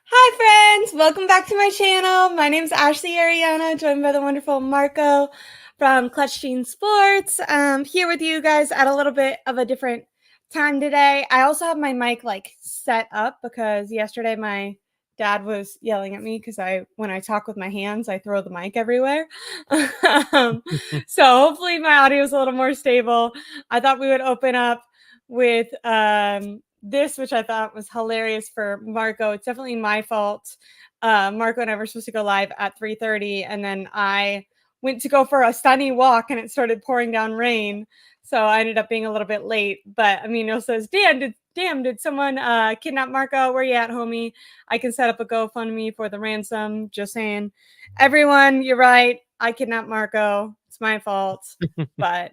Hi friends, welcome back to my channel. My name is Ashley Ariana, joined by the wonderful Marco from Clutch Gene Sports. Here with you guys at a little bit of a different time today. I also have my mic set up because yesterday my dad was yelling at me because when I talk with my hands, I throw the mic everywhere. um, so hopefully my audio is a little more stable. I thought we would open up with this, which I thought was hilarious for Marco. It's definitely my fault. Marco and I were supposed to go live at 3:30, and then I went to go for a sunny walk, and it started pouring down rain. So I ended up being a little bit late. But Amino says, "Damn, did someone kidnap Marco? Where you at, homie? I can set up a GoFundMe for the ransom." Just saying, everyone, you're right. I kidnapped Marco. It's my fault, but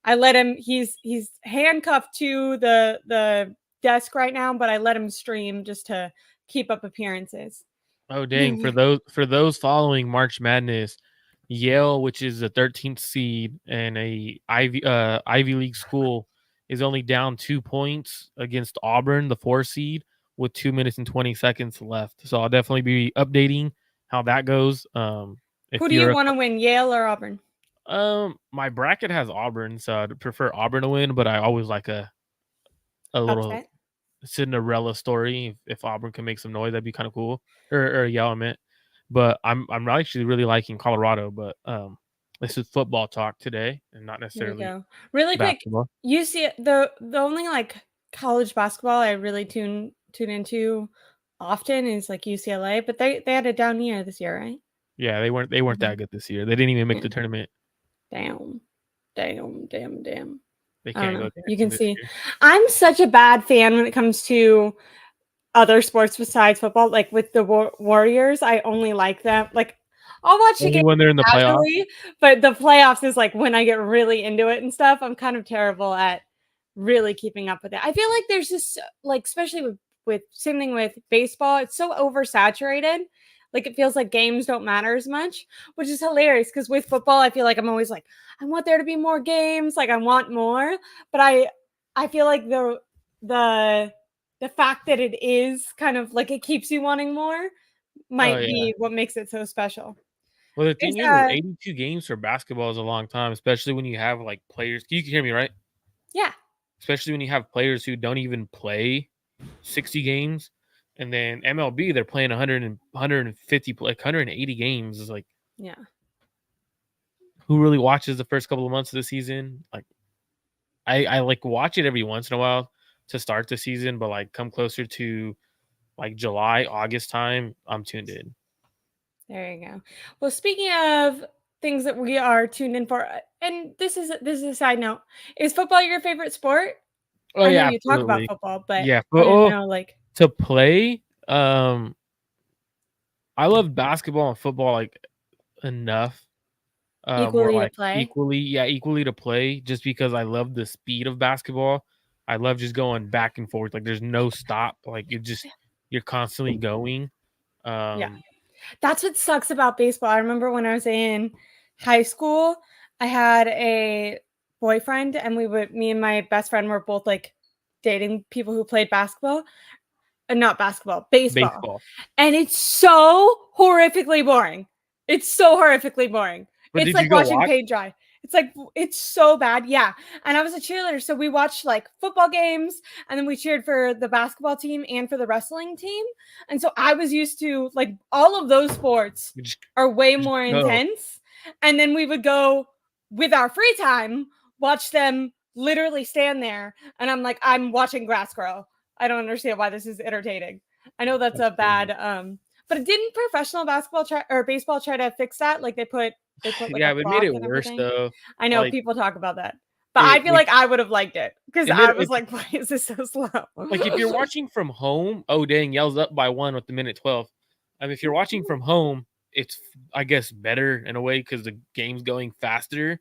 I let him. He's handcuffed to the desk right now, but I let him stream just to keep up appearances. Oh dang! For those following March Madness, Yale, which is the 13th seed and a Ivy League school, is only down 2 points against Auburn, the 4 seed, with 2 minutes and 20 seconds left. So I'll definitely be updating how that goes. Who If do you you're want to win, Yale or Auburn? my bracket has Auburn, so I'd prefer Auburn to win, but I always like a little Upset. Cinderella story. If Auburn can make some noise, that'd be kind of cool. Or yeah, I meant. But I'm actually really liking Colorado. But this is football talk today, and not There we necessarily go. Really quick, basketball. you see the only college basketball I really tune into often is UCLA, but they had a down year this year, right? Yeah, they weren't that good this year. They didn't even make Yeah. the tournament. Damn. Damn. They I don't can't go know. You dancing can this see year. I'm such a bad fan when it comes to other sports besides football. Like with the Warriors, I only like them. Like I'll watch the game Only when they're in the playoffs. casually, but the playoffs is like when I get really into it and stuff. I'm kind of terrible at really keeping up with it. I feel like there's this especially with same thing with baseball. It's so oversaturated. Like it feels like games don't matter as much, which is hilarious because with football, I feel like I'm always like, I want there to be more games. Like I want more, but I feel like the the fact that it is kind of like it keeps you wanting more Oh might yeah. be what makes it so special. Well, the Is thing is, 82 games for basketball is a long time, especially when you have like players. You can hear me, right? yeah. Especially when you have players who don't even play 60 games. And then MLB, they're playing 100 and 150, like 180 games. Is like, Yeah. who really watches the first couple of months of the season? Like, I like watch it every once in a while to start the season, but like come closer to like July, August time, I'm tuned in. There you go. Well, speaking of things that we are tuned in for, and this is a side note. Is football your favorite sport? Oh I know yeah, you talk about absolutely. football, but Yeah, I didn't oh, know to play, I love basketball and football like enough. Where equally to like play. equally to play just because I love the speed of basketball. I love just going back and forth. Like there's no stop. Like you're constantly going. Yeah. Um That's what sucks about baseball. I remember when I was in high school, I had a boyfriend and me and my best friend were both dating people who played basketball. Not basketball, baseball. baseball. And it's so horrifically boring. It's so horrifically boring. But It's did you like go watching watch? paint dry. It's so bad. Yeah. And I was a cheerleader. So we watched football games and then we cheered for the basketball team and for the wrestling team. And so I was used to all of those sports You are way just more go. intense. And then we would go with our free time, watch them literally stand there. And I'm like, I'm watching grass grow. I don't understand why this is entertaining. I know that's That's a crazy. bad but didn't professional basketball or baseball try to fix that? Like they put like Yeah, a but it made clock it and worse everything. though. I know Like people talk about that. But I it feel like like I would have liked it because it made I was it like, why is this so slow? like if you're watching from home, oh dang, yells up by 1 with the minute 12. I mean, if you're watching from home, it's I guess better in a way because the game's going faster.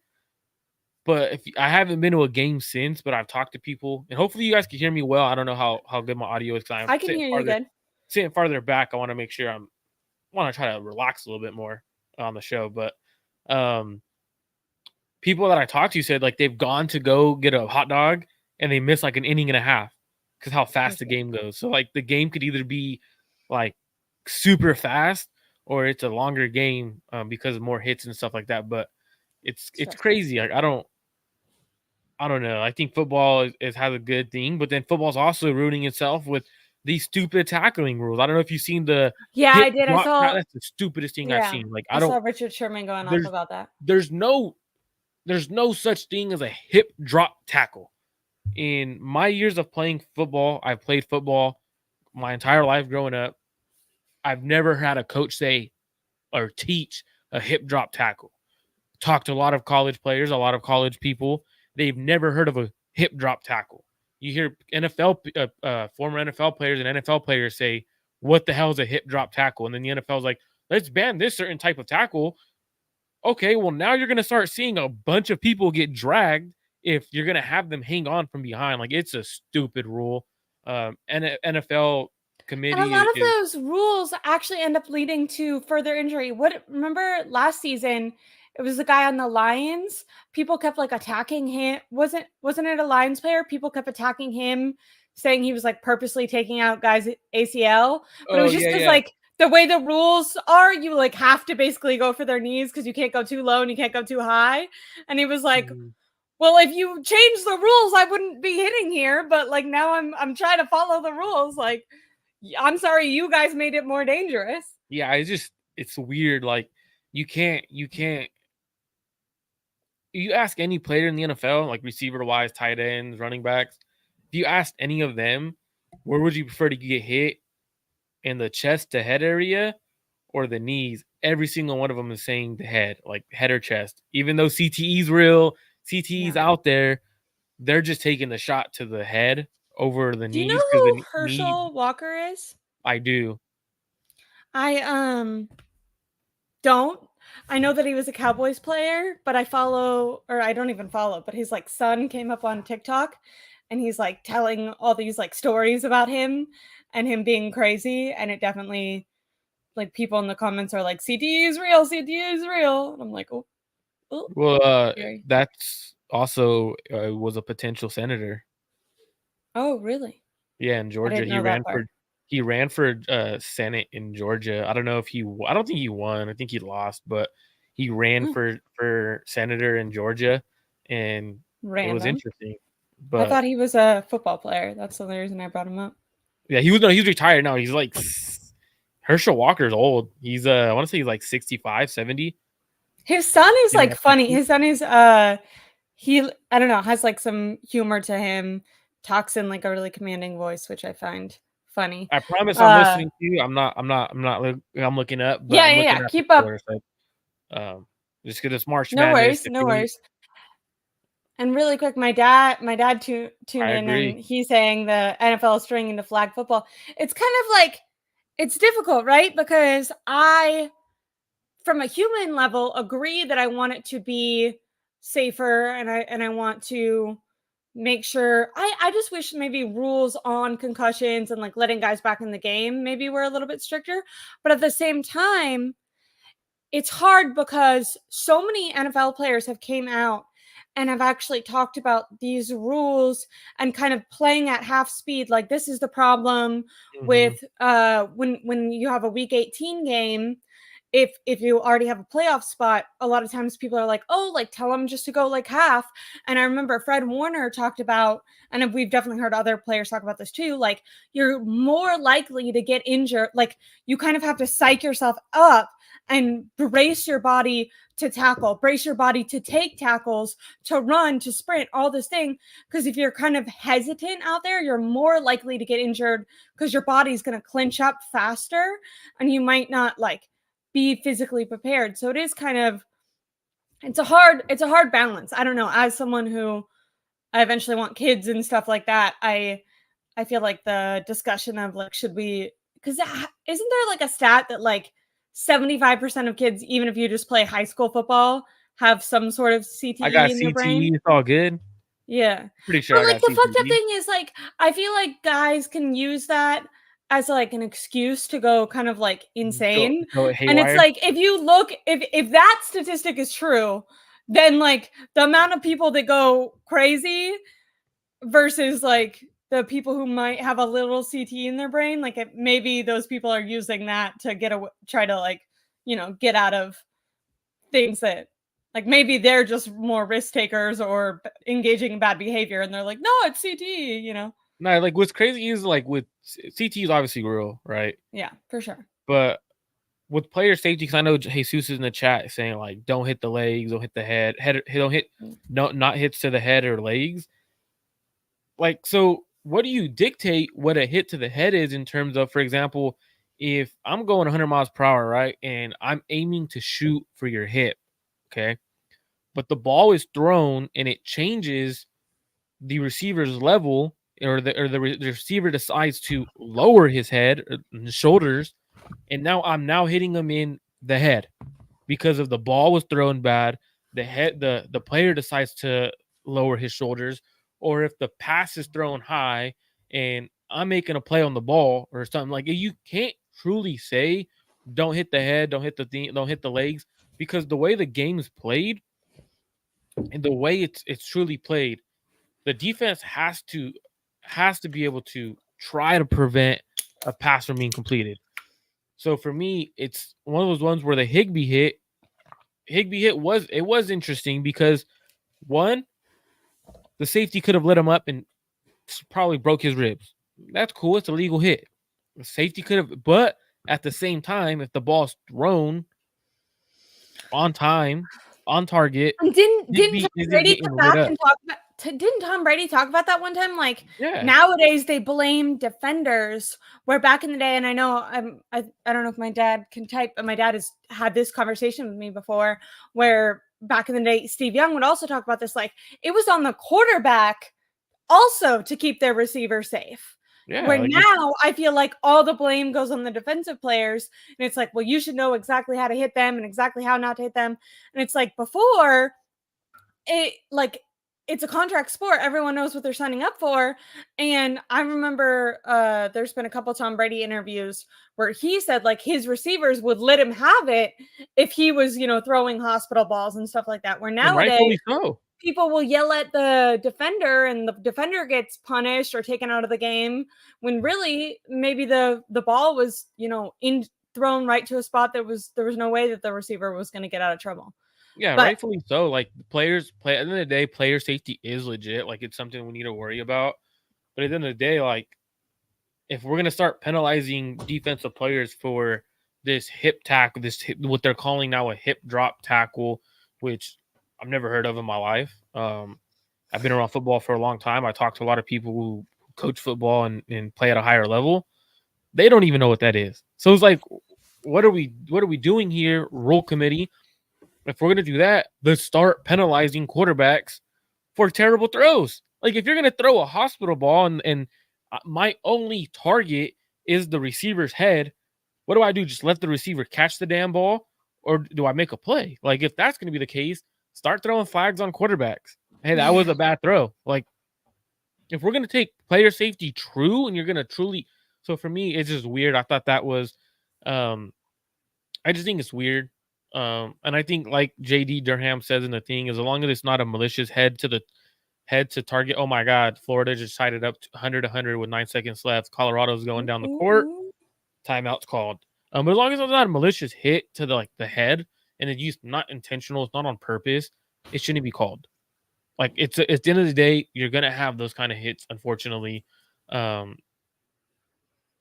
But if I haven't been to a game since, but I've talked to people, and hopefully you guys can hear me well. I don't know how good my audio is because I'm I can hear you good. sitting farther back. I want to make sure want to try to relax a little bit more on the show. But um, people that I talked to said like they've gone to go get a hot dog and they miss like an inning and a half because how fast the Okay. game goes. So like the game could either be like super fast or it's a longer game because of more hits and stuff like that. But it's Stressful. crazy. Like I don't know. I think football has a good thing, but then football's also ruining itself with these stupid tackling rules. I don't know if you've seen the Yeah, hip I did. drop. That's the stupidest thing I've Yeah, seen. Like I I saw don't. Richard Sherman going off There's about that. there's no such thing as a hip drop tackle. In my years of playing football, I've played football my entire life growing up. I've never had a coach say or teach a hip drop tackle. Talked to a lot of college players, a lot of college people. They've never heard of a hip drop tackle. You hear former NFL players and NFL players say, "What the hell is a hip drop tackle?" And then the NFL is like, "Let's ban this certain type of tackle." Okay, well now you're gonna start seeing a bunch of people get dragged if you're gonna have them hang on from behind. Like it's a stupid rule. And NFL And a committee lot of is those rules actually end up leading to further injury. What remember last season? It was the guy on the Lions. People kept like attacking him. Wasn't it a Lions player? People kept attacking him, saying he was like purposely taking out guys' ACL. But it oh was just yeah, because yeah. like the way the rules are, you like have to basically go for their knees because you can't go too low and you can't go too high. And he was like, Mhm. well, if you change the rules, I wouldn't be hitting here. But like now I'm trying to follow the rules. Like I'm sorry, you guys made it more dangerous. Yeah, it's weird. Like you can't you ask any player in the NFL, like receiver wise, tight ends, running backs, if you ask any of them, where would you prefer to get hit in the chest to head area or the knees? Every single one of them is saying the head, like head or chest. Even though CTE's real, CTE's Yeah. out there, they're just taking the shot to the head over the Do you know knees because who the knee. Herschel Walker is? I do. I don't. I know that he was a Cowboys player, but I follow or I don't even follow, but his like son came up on TikTok and he's like telling all these like stories about him and him being crazy and it definitely like people in the comments are like CTE is real, CTE is real. And I'm like, "Oh, oh, Well, scary." that's also was a potential senator. Oh, really? Yeah, in I Georgia, didn't know that part. he ran for Senate in Georgia. I don't know if I don't think he won. I think he lost, but he ran Oh, for senator in Georgia, and it was random. interesting. I But thought he was a football player. That's the only reason I brought him up. yeah, he's retired now. He's like Herschel Walker's old. He's I want to say he's like 65, 70. His son is In like that funny. 60s. His son is he I don't know, has like some humor to him, talks in like a really commanding voice, which I find funny. I promise I'm Uh listening to you. I'm looking up, but yeah, I'm yeah, looking yeah. at the Keep up. scores. So, just because it's March No Madness. worries, no worries. And really quick, my dad tuned I in agree. and he's saying the NFL is turning into flag football. It's kind of like it's difficult, right? Because I from a human level agree that I want it to be safer and I want to make sure I just wish maybe rules on concussions and like letting guys back in the game maybe were a little bit stricter. But at the same time, it's hard because so many NFL players have came out and have actually talked about these rules and kind of playing at half speed like this is the problem Mhm. with when you have a week 18 game if you already have a playoff spot, a lot of times people are like, "Oh, like tell them just to go like half." And I remember Fred Warner talked about, and we've definitely heard other players talk about this too. Like you're more likely to get injured. Like you kind of have to psych yourself up and brace your body to tackle, brace your body to take tackles, to run, to sprint, all this thing. Because if you're kind of hesitant out there, you're more likely to get injured because your body's going to clinch up faster and you might not like be physically prepared. So it is kind of it's a hard balance. I don't know. As someone who I eventually want kids and stuff like that, I feel like the discussion of like should we because isn't there like a stat that like 75% of kids, even if you just play high school football, have some sort of I CTE got in their CTE. brain? It's all good. Yeah. Pretty sure But, I like, got the fucked up CTE. thing is, like, I feel like guys can use that as, like, an excuse to go kind of, like, insane, Go and it's haywire. like, if you look if that statistic is true, then, like, the amount of people that go crazy versus, like, the people who might have a little CT in their brain, like maybe those people are using that to try to like, get out of things that like maybe they're just more risk takers or engaging in bad behavior and they're like, no, it's CT. No, like what's crazy is like with CT is obviously real, right? Yeah, for sure. But with player safety, because I know Jesus is in the chat saying like, don't hit the legs, don't hit the head, don't hit, no, not hits to the head or legs. Like, so what do you dictate what a hit to the head is in terms of, for example, if I'm going 100 miles per hour, right, and I'm aiming to shoot for your hip, okay, but the ball is thrown and it changes the receiver's level, or the receiver decides to lower his head and shoulders, and now I'm hitting him in the head because of the ball was thrown bad. The player decides to lower his shoulders, or if the pass is thrown high and I'm making a play on the ball or something, like you can't truly say don't hit the head, don't hit don't hit the legs, because the way the game is played and the way it's truly played, the defense has to be able to try to prevent a pass from being completed. So for me, it's one of those ones where the Higbee hit was interesting because one, the safety could have let him up and probably broke his ribs. That's cool. It's a legal hit. The safety could have, but at the same time, if the ball's thrown on time, on target, Didn't Higbee Tom isn't Brady getting come lit back up. and talk about? Didn't Tom Brady talk about that one time? Like Yeah. nowadays they blame defenders, where back in the day, and I know I don't know if my dad can type, but my dad has had this conversation with me before, where back in the day Steve Young would also talk about this. Like it was on the quarterback also to keep their receiver safe. Yeah. Where Like now I feel like all the blame goes on the defensive players, and it's like, well, you should know exactly how to hit them and exactly how not to hit them. And it's like before it's a contract sport. Everyone knows what they're signing up for. And I remember there's been a couple Tom Brady interviews where he said like his receivers would let him have it if he was, throwing hospital balls and stuff like that. Where and nowadays rightfully so. people will yell at the defender and the defender gets punished or taken out of the game when really maybe the ball was, in thrown right to a spot there was no way that the receiver was going to get out of trouble. Yeah, But rightfully so. Like players play at the end of the day, player safety is legit. Like it's something we need to worry about. But at the end of the day, like if we're gonna start penalizing defensive players for this hip tackle, what they're calling now a hip drop tackle, which I've never heard of in my life. I've been around football for a long time. I talk to a lot of people who coach football and play at a higher level. They don't even know what that is. So it's like, what are we doing here, rule committee? If we're gonna do that, let's start penalizing quarterbacks for terrible throws. Like if you're gonna throw a hospital ball and my only target is the receiver's head, what do? Just let the receiver catch the damn ball, or do I make a play? Like if that's gonna be the case, start throwing flags on quarterbacks. Hey, that was a bad throw. Like if we're gonna take player safety true and you're gonna truly, so for me, it's just weird. I thought that was, I just think it's weird. And I think like JD Durham says in the thing, as long as it's not a malicious head to target. Oh my God, Florida just tied it up 100 with 9 seconds left. Colorado's going down the court. Timeout's called. But as long as it's not a malicious hit to the head and it's used not intentional, it's not on purpose, it shouldn't be called. Like it's at the end of the day, you're gonna have those kind of hits, unfortunately.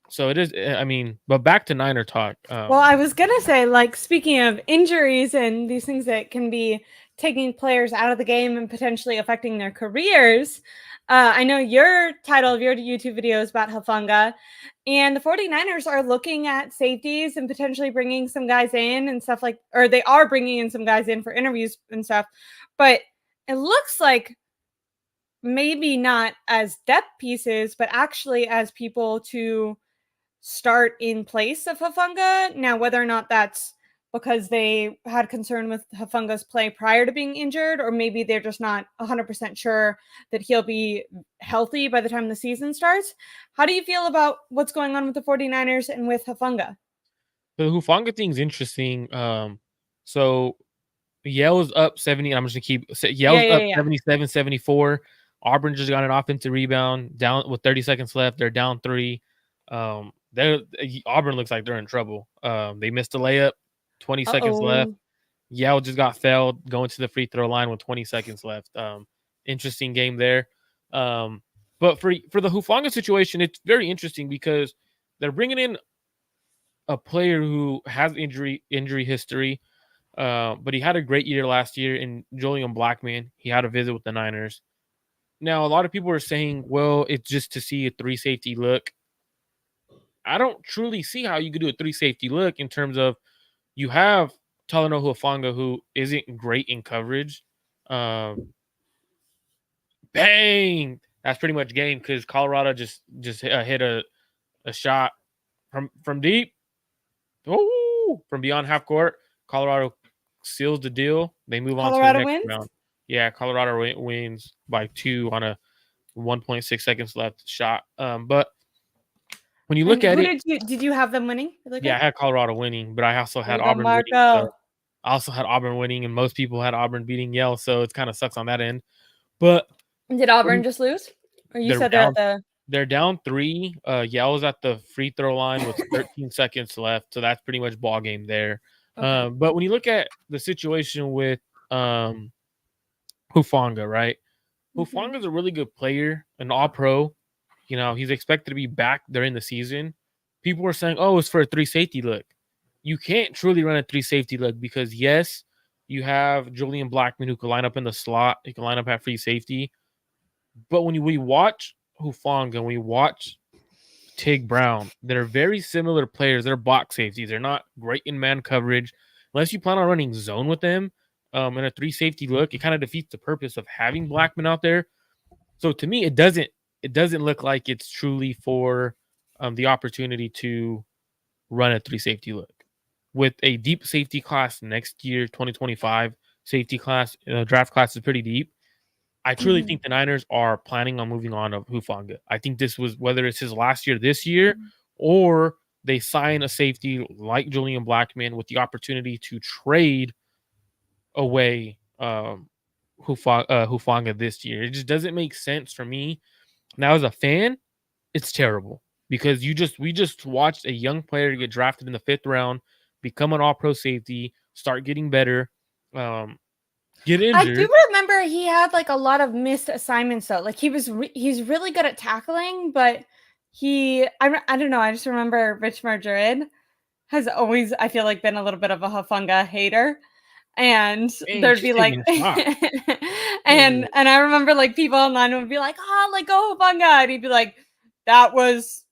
So it is. I mean, but back to Niner talk. Well, I was gonna say, like, speaking of injuries and these things that can be taking players out of the game and potentially affecting their careers, I know your title of your YouTube video is about Hufanga, and the 49ers are looking at safeties and potentially bringing some guys in and stuff or they are bringing in some guys in for interviews and stuff, but it looks like maybe not as depth pieces, but actually as people to start in place of Hufanga. Now, whether or not that's because they had concern with Hufanga's play prior to being injured, or maybe they're just not 100% sure that he'll be healthy by the time the season starts. How do you feel about what's going on with the 49ers and with Hufanga? The Hufanga thing's interesting. So Yale's up 70. I'm just gonna keep Yale's up Yeah. 77-74. Auburn just got an offensive rebound down with 30 seconds left. They're down 3. Auburn looks like they're in trouble. They missed a layup, 20 seconds left. Uh-oh. Yale just got fouled going to the free throw line with 20 seconds left. Interesting game there. But for the Hufanga situation, it's very interesting because they're bringing in a player who has injury history, but he had a great year last year in Julian Blackman. He had a visit with the Niners. Now, a lot of people are saying, well, it's just to see a 3 safety look. I don't truly see how you could do a 3 safety look in terms of you have Talanoa Hufanga, who isn't great in coverage. Bang! That's pretty much game because Colorado just hit a shot from deep. Oh, from beyond half court. Colorado seals the deal. They move on to the Colorado next wins? round. Yeah, Colorado wins by 2 on a 1.6 seconds left shot. But when you look And at who it, did you have them winning? Really yeah, I quick? had Colorado winning, but I also There had you go, Auburn winning. So Marco. I also had Auburn winning, and most people had Auburn beating Yale, so it kind of sucks on that end. But Did Auburn just lose? Or you they're said they're at down. the They're down 3. Yale is at the free throw line with 13 seconds left, so that's pretty much ball game there. okay. But when you look at the situation with Hufanga, right? Mhm. Hufanga's a really good player, an all-pro. You know, he's expected to be back during the season. People were saying, "Oh, it's for a 3 safety look." You can't truly run a 3 safety look because yes, you have Julian Blackman who can line up in the slot. He can line up at free safety. But when we watch Hufanga and we watch Tig Brown, they're very similar players. They're box safeties. They're not great in man coverage. Unless you plan on running zone with them in a 3 safety look, it kind of defeats the purpose of having Blackman out there. So to me, it doesn't look like it's truly for the opportunity to run a 3 safety look. With a deep safety class next year, 2025 safety class, draft class is pretty deep. I truly Mhm. think the Niners are planning on moving on of Hufanga. I think this was whether it's his last year this year or they sign a safety like Julian Blackman with the opportunity to trade away Hufanga this year. It just doesn't make sense for me. Now, as a fan, it's terrible because we just watched a young player get drafted in the 5th round, become an all-pro safety, start getting better, get I do injured. remember he had like a lot of missed assignments though. Like he's really good at tackling, but I don't know. I just remember Rich Margarid has always I feel like been a little bit of a Hufanga hater. And Dang, there'd she's be like taking shots. and I remember like people online would be like, "Oh, like go Hufanga," and he'd be like, "That was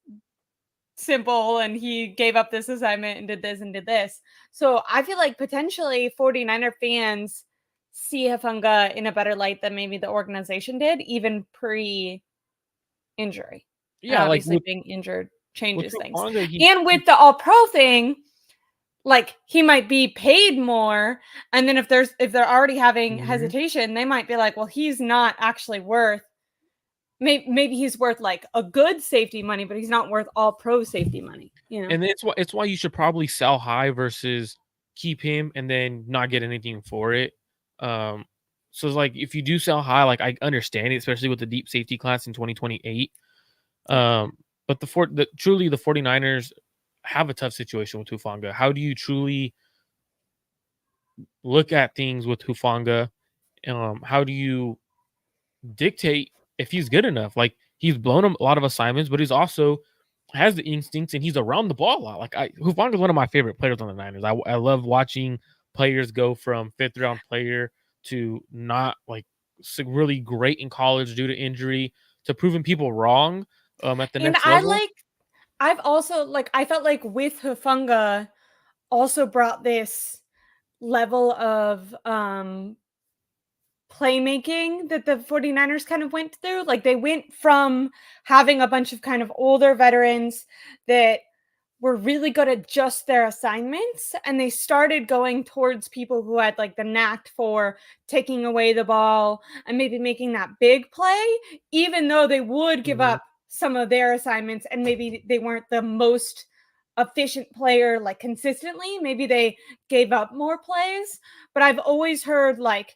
simple and he gave up this assignment and did this and did this." So I feel like potentially 49er fans see Hafunga in a better light than maybe the organization did, even pre injury. And Yeah, like obviously being injured with changes things. Hufanga, And with the all pro thing, like he might be paid more. And then if they're already having Mhm. hesitation, they might be like, well, he's not actually worth maybe he's worth like a good safety money, but he's not worth all pro safety money, you know? And it's why you should probably sell high versus keep him and then not get anything for it. Um, so it's like if you do sell high, like I understand it, especially with the deep safety class in 2028. Yeah. But truly the 49ers have a tough situation with Hufanga. How do you truly look at things with Hufanga? How do you dictate if he's good enough? Like he's blown a lot of assignments, but he's also has the instincts and he's around the ball a lot. Like Hufanga is one of my favorite players on the Niners. I love watching players go from 5th round player to not like really great in college due to injury to proving people wrong at the And next level. I've also like I felt like with Hufunga also brought this level of playmaking that the 49ers kind of went through. Like they went from having a bunch of kind of older veterans that were really good at just their assignments and they started going towards people who had like the knack for taking away the ball and maybe making that big play even though they would give Mhm. up some of their assignments and maybe they weren't the most efficient player like consistently, maybe they gave up more plays, but I've always heard like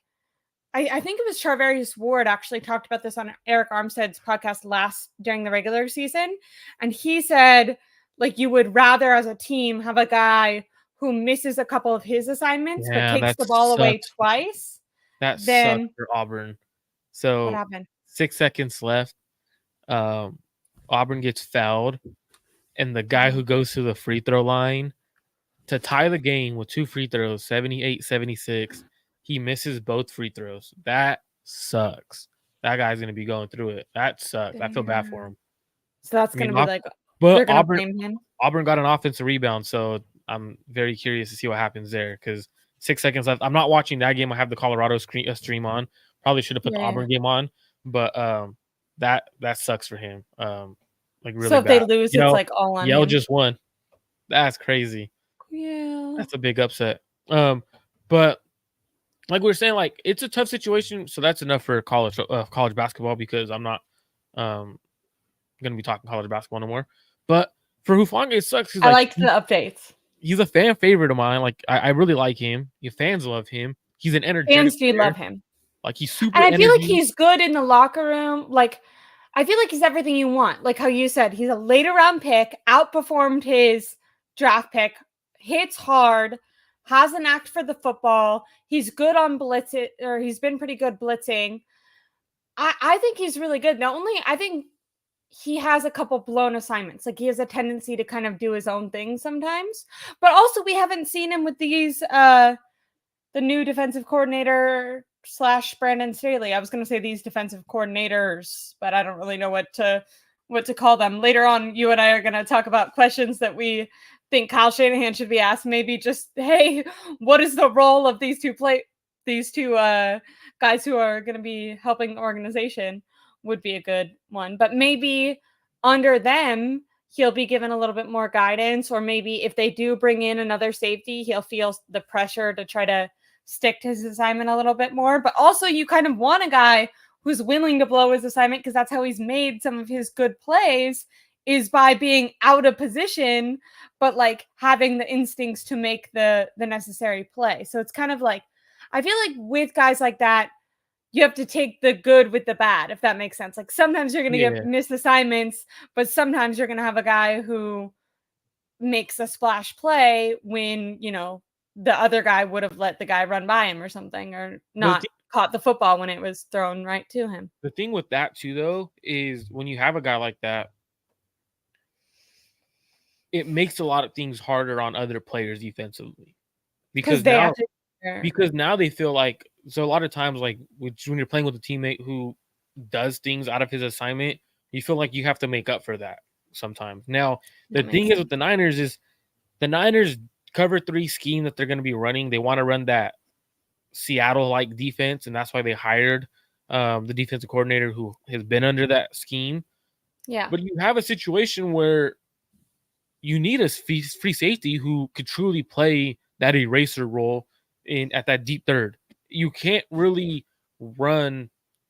I think it was Charvarius Ward actually talked about this on Eric Armstead's podcast during the regular season. And he said, like, you would rather as a team have a guy who misses a couple of his assignments, but Yeah, takes that the ball away sucks. twice That sucks than for Auburn. what So happened. 6 seconds left. Auburn gets fouled, and the guy who goes to the free throw line to tie the game with 2 free throws, 78-76, he misses both free throws. That sucks. That guy's gonna be going through it. That sucks. I feel bad for him. So that's I going mean, to be like, but they're going to blame him. Auburn got an offensive rebound, so I'm very curious to see what happens there because 6 seconds left. I'm not watching that game. I have the Colorado stream on. Probably should have put the Auburn game on, but that sucks for him. Like really so if bad. they lose, it's like all on Yale him. just won. That's crazy. Yeah, That's a big upset. But like we were saying, like it's a tough situation. So that's enough for college basketball because I'm not going to be talking college basketball no more. But for Hufanga, it sucks. I liked the updates. He's a fan favorite of mine. Like I really like him. Your fans love him. He's an energetic Fans do player. love him. Like he's super. And I feel like he's good in the locker room. Like I feel like he's everything you want. Like how you said, he's a later round pick, outperformed his draft pick, hits hard, has an act for the football. He's good on blitzing, or he's been pretty good blitzing. I think he's really good. I think he has a couple blown assignments. Like he has a tendency to kind of do his own thing sometimes. But also we haven't seen him with these the new defensive coordinator / Brandon Staley. I was going to say these defensive coordinators, but I don't really know what to call them. Later on, you and I are going to talk about questions that we think Kyle Shanahan should be asked. Maybe just, hey, what is the role of these two guys who are going to be helping the organization would be a good one. But maybe under them, he'll be given a little bit more guidance, or maybe if they do bring in another safety, he'll feel the pressure to try to stick to his assignment a little bit more. But also you kind of want a guy who's willing to blow his assignment, because that's how he's made some of his good plays, is by being out of position, but like having the instincts to make the necessary play. So it's kind of like, I feel like with guys like that, you have to take the good with the bad, if that makes sense. Like sometimes you're going to get missed assignments, but sometimes you're going to have a guy who makes a splash play when, the other guy would have let the guy run by him or something, or not caught the football when it was thrown right to him. The thing with that too, though, is when you have a guy like that, it makes a lot of things harder on other players defensively because now they feel like, so a lot of times, like when you're playing with a teammate who does things out of his assignment, you feel like you have to make up for that sometimes. Now, the thing is with the Niners is the Niners cover 3 scheme that they're going to be running. They want to run that Seattle-like defense, and that's why they hired the defensive coordinator who has been under that scheme. Yeah. But you have a situation where you need a free safety who could truly play that eraser role at that deep third. You can't really run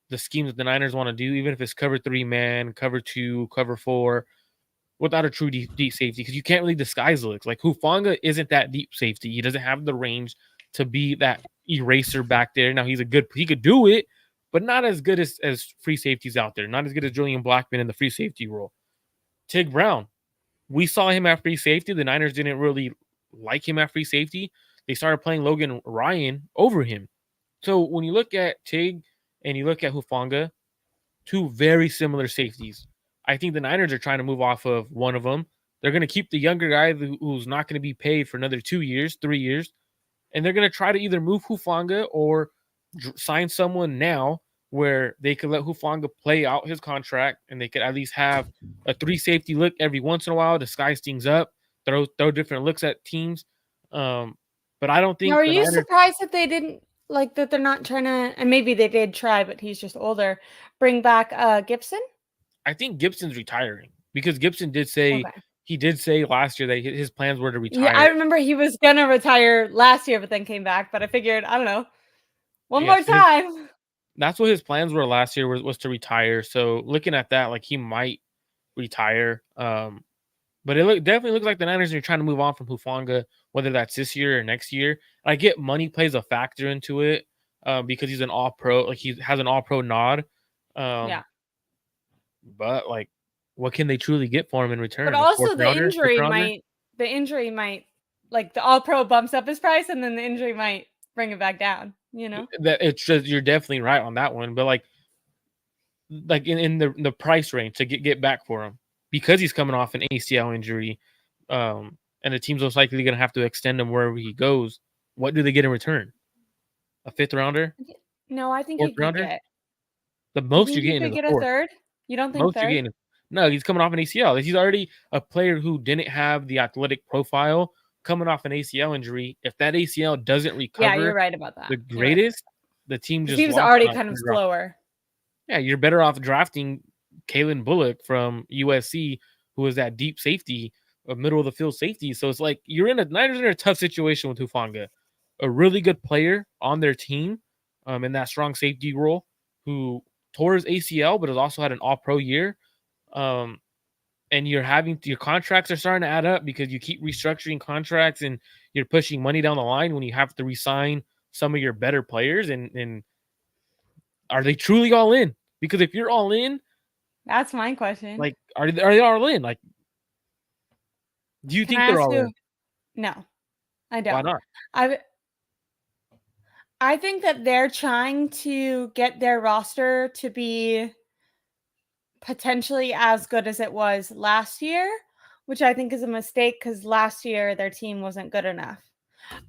the scheme that the Niners want to do, even if it's cover 3 man, cover 2, cover 4, without a true deep safety, because you can't really disguise the looks. Like Hufanga isn't that deep safety. He doesn't have the range to be that eraser back there. Now he could do it, but not as good as free safeties out there. Not as good as Julian Blackman in the free safety role. Tig Brown, we saw him at free safety. The Niners didn't really like him at free safety. They started playing Logan Ryan over him. So when you look at Tig and you look at Hufanga, 2 very similar safeties. I think the Niners are trying to move off of one of them. They're going to keep the younger guy who's not going to be paid for another 2 years, 3 years. And they're going to try to either move Hufanga or sign someone now where they could let Hufanga play out his contract and they could at least have a 3 safety look every once in a while to spice things up, throw different looks at teams. But I don't think. Now, are you surprised that they didn't, like, that they're not trying to, and maybe they did try, but he's just older, bring back Gibson? I think Gibson's retiring because Gibson did say he did say last year that his plans were to retire. Yeah, I remember he was gonna retire last year, but then came back. But I figured, I don't know, one more time. That's what his plans were last year was to retire. So looking at that, like he might retire. But it definitely looks like the Niners are trying to move on from Hufanga, whether that's this year or next year. I get money plays a factor into it. because he's an all-pro. Like he has an all-pro nod. Yeah. But like, what can they truly get for him in return? But A fourth also rounder, fifth rounder? the injury might, like the all pro bumps up his price and then the injury might bring it back down, you know? That it's just, you're definitely right on that one. But like in the price range to get back for him, because he's coming off an ACL injury, and the team's most likely going to have to extend him wherever he goes. What do they get in return? A fifth rounder? No, I think Fourth he could rounder? get. The You most think you're he getting could is a get a fourth. third? You don't think Most you're third? getting. No, he's coming off an ACL. He's already a player who didn't have the athletic profile coming off an ACL injury. If that ACL doesn't Yeah, recover you're right about that. the greatest, the team Because just he was lost already on kind of third round. slower. Yeah, you're better off drafting Kalen Bullock from USC, who is that deep safety, a middle of the field safety. So it's like Niners are in a tough situation with Hufanga, a really good player on their team, in that strong safety role, who tore his ACL but has also had an All-Pro year. And your contracts are starting to add up because you keep restructuring contracts and you're pushing money down the line when you have to resign some of your better players. And are they truly all in? Because if you're all in, That's my question. like, are they all in? Like, do you Can I think they're ask all you? in? No, I Why don't. not? I think that they're trying to get their roster to be potentially as good as it was last year, which I think is a mistake because last year their team wasn't good enough.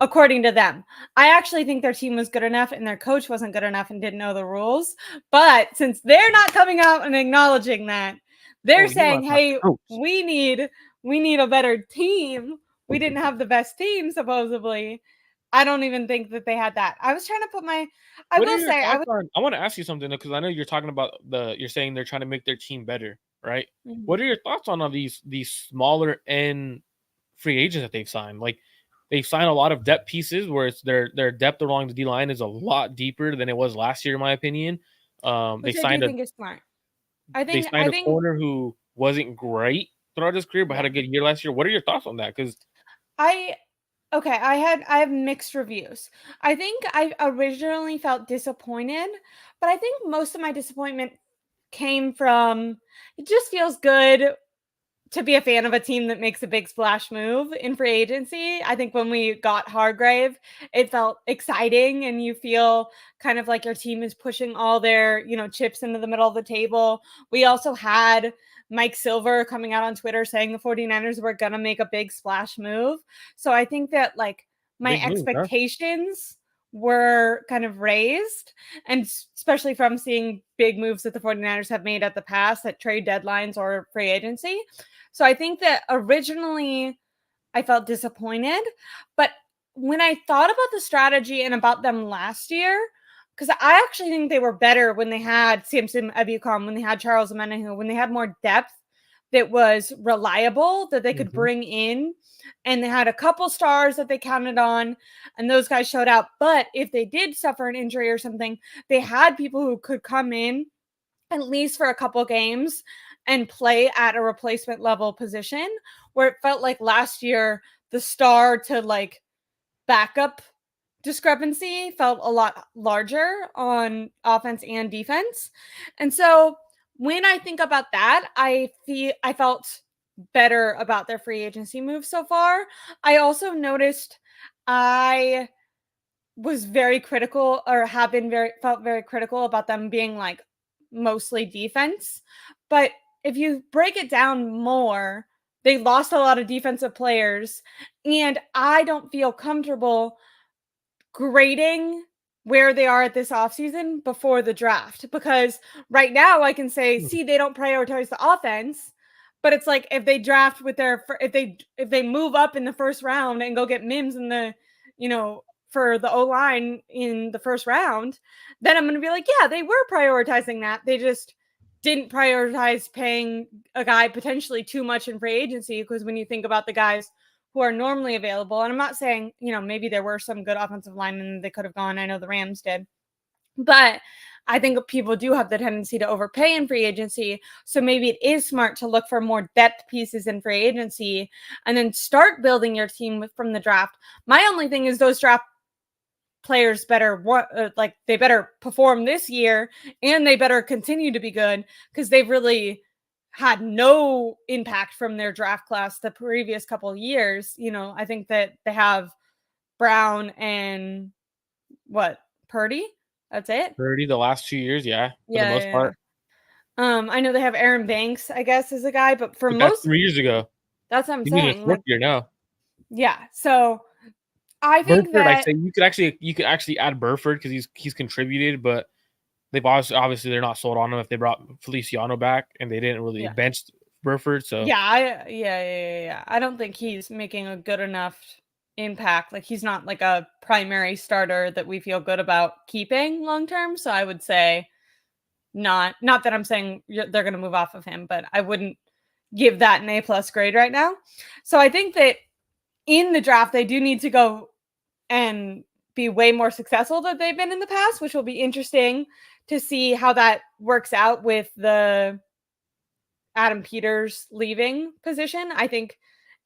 According to them, I actually think their team was good enough and their coach wasn't good enough and didn't know the rules. But since they're not coming out and acknowledging that, they're You saying, want to talk hey, coach? we need a better team. We didn't have the best team, supposedly. I don't even think that they had that. I was trying to put my, I What are will your say, thoughts on? I want to ask you something because I know you're talking about you're saying they're trying to make their team better, right? Mhm. What are your thoughts on all these smaller end free agents that they've signed? Like, they've signed a lot of depth pieces where it's their depth along the D line is a lot deeper than it was last year, in my opinion. They Which I do signed a think is smart. they signed I a think, corner who wasn't great throughout his career, but had yeah. a good year last year. What are your thoughts on that? Because I Okay, I have mixed reviews. I think I originally felt disappointed, but I think most of my disappointment came from it just feels good to be a fan of a team that makes a big splash move in free agency. I think when we got Hargrave, it felt exciting and you feel kind of like your team is pushing all their, chips into the middle of the table. We also had Mike Silver coming out on Twitter saying the 49ers were going to make a big splash move. So I think that like my big move, huh? expectations were kind of raised, and especially from seeing big moves that the 49ers have made at the past at trade deadlines or free agency. So I think that originally I felt disappointed, but when I thought about the strategy and about them last year, because I actually think they were better when they had Samson Ebukam, when they had Charles Omenihu, when they had more depth that was reliable that they could Mhm. bring in, and they had a couple stars that they counted on, and those guys showed out. But if they did suffer an injury or something, they had people who could come in at least for a couple games and play at a replacement level position, where it felt like last year the star to like backup discrepancy felt a lot larger on offense and defense. And so when I think about that, I felt better about their free agency move so far. I also noticed I was very critical, or have been felt very critical about them being like mostly defense. But if you break it down more, they lost a lot of defensive players, and I don't feel comfortable grading where they are at this offseason before the draft, because right now I can say, Hmm. see, they don't prioritize the offense. But it's like if they draft with their if they move up in the first round and go get Mims in the, for the O line in the first round, then I'm going to be like, yeah, they were prioritizing that. They just didn't prioritize paying a guy potentially too much in free agency, because when you think about the guys who are normally available, and I'm not saying, maybe there were some good offensive linemen they could have gone. I know the Rams did. But I think people do have the tendency to overpay in free agency. So maybe it is smart to look for more depth pieces in free agency and then start building your team from the draft. My only thing is those draft players better they better perform this year and they better continue to be good, because they've really had no impact from their draft class the previous couple of years. I think that they have Brown and Purdy. That's it. Purdy the last 2 years, yeah, for the Yeah, most yeah, part. yeah. I know they have Aaron Banks, I guess, as a guy, but for But that's most, 3 years ago. that's what I'm He's in his saying. fourth Like, year now. yeah. So I think Burford, I that say you could actually add Burford because he's contributed, but they've obviously they're not sold on him if they brought Feliciano back and they didn't really yeah. bench Burford. So Yeah. I don't think he's making a good enough impact. Like, he's not like a primary starter that we feel good about keeping long term. So I would say not that I'm saying they're going to move off of him, but I wouldn't give that an A+ grade right now. So I think that in the draft they do need to go and be way more successful than they've been in the past, which will be interesting to see how that works out with the Adam Peters leaving position. I think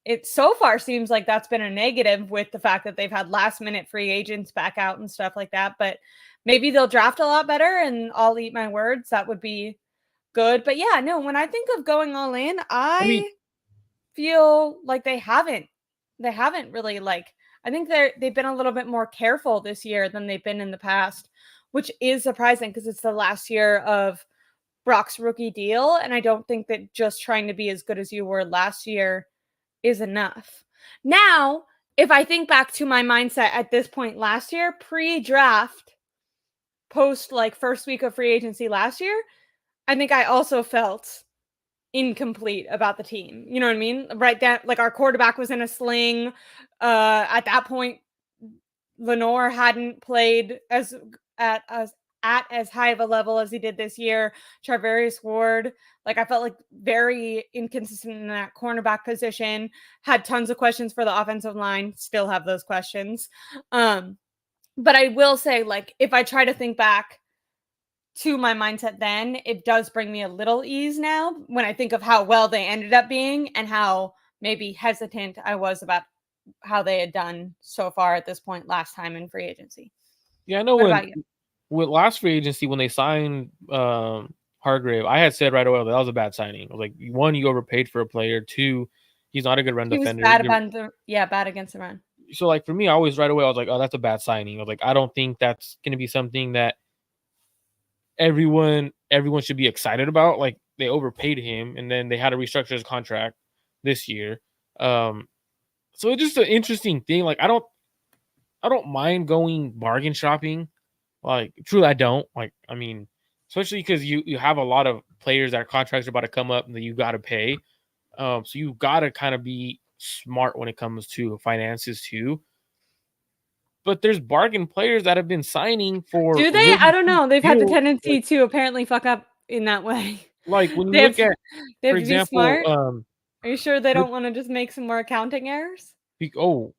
it so far seems like that's been a negative, with the fact that they've had last minute free agents back out and stuff like that. But maybe they'll draft a lot better and I'll eat my words. That would be good. But yeah, no, when I think of going all in, I mean, I feel like they haven't. They haven't really, I think they've been a little bit more careful this year than they've been in the past, which is surprising because it's the last year of Brock's rookie deal. And I don't think that just trying to be as good as you were last year is enough. Now, if I think back to my mindset at this point last year, pre-draft, post first week of free agency last year, I think I also felt incomplete about the team. You know what I mean? Right, that our quarterback was in a sling. At that point, Lenore hadn't played at as high of a level as he did this year. Charvarius Ward, I felt like very inconsistent in that cornerback position. Had tons of questions for the offensive line. Still have those questions. But I will say, if I try to think back to my mindset then, it does bring me a little ease now when I think of how well they ended up being and how maybe hesitant I was about how they had done so far at this point last time in free agency. yeah, I know What about you? with last free agency when they signed Hargrave, I had said right away that was a bad signing. I was like, one, you overpaid for a player. Two, he's not a good run He was defender. bad bad against the run. So for me, I always right away I was like, oh, that's a bad signing. I was like, I don't think that's going to be something that everyone should be excited about. Like, they overpaid him and then they had to restructure his contract this year. So it's just an interesting thing. I don't mind going bargain shopping. Truly, I don't. I mean, especially because you have a lot of players that contracts are about to come up and that you got to pay. So you got to kind of be smart when it comes to finances too. But there's bargain players that have been signing for Do they? I really don't cheap know. They've had the deals. tendency to apparently fuck up in that way. When you They have look at, they for have to be example, smart. Are you sure they look, don't want to just make some more accounting errors? oh,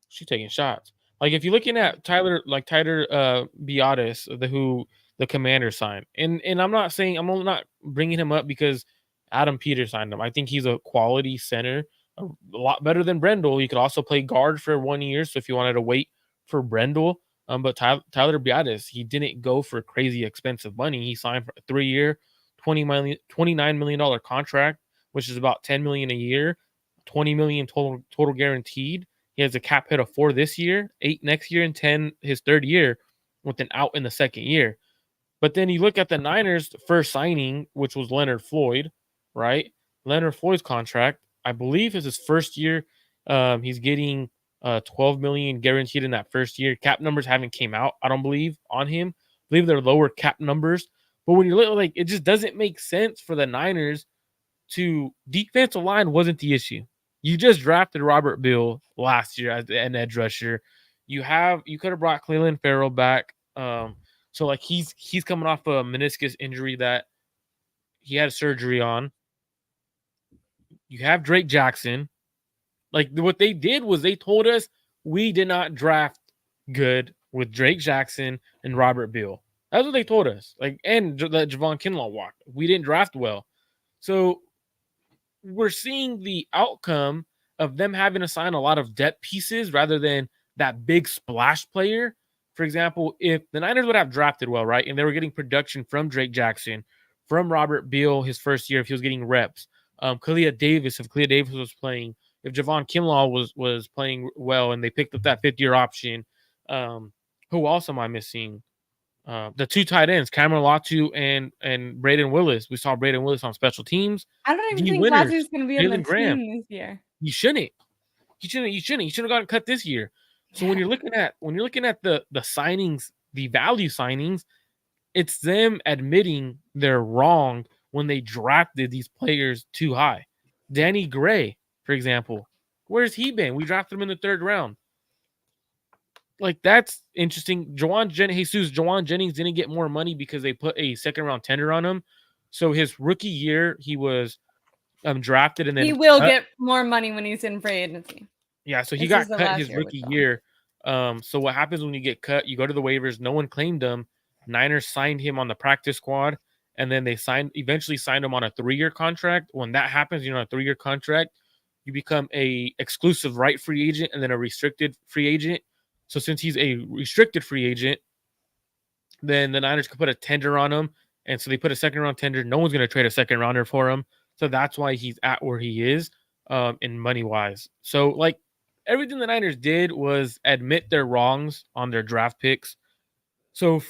she's taking shots. If you're looking at Tyler Biotis, who the Commander signed, and I'm not saying, I'm not bringing him up because Adam Peters signed him. I think he's a quality center, a lot better than Brendel. You could also play guard for 1 year, so if you wanted to wait for Brendel, but Tyler Biotis, he didn't go for crazy expensive money. He signed for a 3-year, $29 million contract, which is about $10 million a year, $20 million total guaranteed. He has a cap hit of 4 this year, 8 next year, and 10 his third year, with an out in the second year. But then you look at the Niners' first signing, which was Leonard Floyd, right? Leonard Floyd's contract, I believe, is his first year. He's getting $12 million guaranteed in that first year. Cap numbers haven't came out, I don't believe, on him. I believe they're lower cap numbers. But when you're it just doesn't make sense for the Niners to defensive line wasn't the issue. You just drafted Robert Bill last year as an edge rusher. You could have brought Cleveland Farrell back. So he's coming off a meniscus injury that he had surgery on. You have Drake Jackson. What they did was they told us we did not draft good with Drake Jackson and Robert Bill. That's what they told us. And that Javon Kinlaw walked. We didn't draft well. So we're seeing the outcome of them having to sign a lot of depth pieces rather than that big splash player for example, if the Niners would have drafted well, right, and they were getting production from Drake Jackson, from Robert Beal his first year, if he was getting reps, Kalia Davis, if Kalia Davis was playing, if Javon Kinlaw was playing well, and they picked up that 5th-year option, who else am I missing? The 2 tight ends, Cameron Latu and Braden Willis. We saw Braden Willis on special teams. I don't even D. think Winters, Lazu's going to be on the Jalen Graham. team this year. You shouldn't. You shouldn't have gotten cut this year. So when you're looking at the signings, the value signings, it's them admitting they're wrong when they drafted these players too high. Danny Gray, for example, where's he been? We drafted him in the 3rd round. Like, that's interesting. Jawan Jennings didn't get more money because they put a 2nd-round tender on him. So his rookie year, he was drafted, and then he will get more money when he's in free agency. Yeah, so he got cut his rookie year. So what happens when you get cut? You go to the waivers. No one claimed him. Niners signed him on the practice squad, and then they eventually signed him on a 3-year contract. When that happens, you're on a 3-year contract. You become a exclusive right free agent and then a restricted free agent. So since he's a restricted free agent, then the Niners could put a tender on him, and so they put a 2nd-round tender. No one's going to trade a 2nd-rounder for him. So that's why he's at where he is in money-wise. So, like, everything the Niners did was admit their wrongs on their draft picks. So,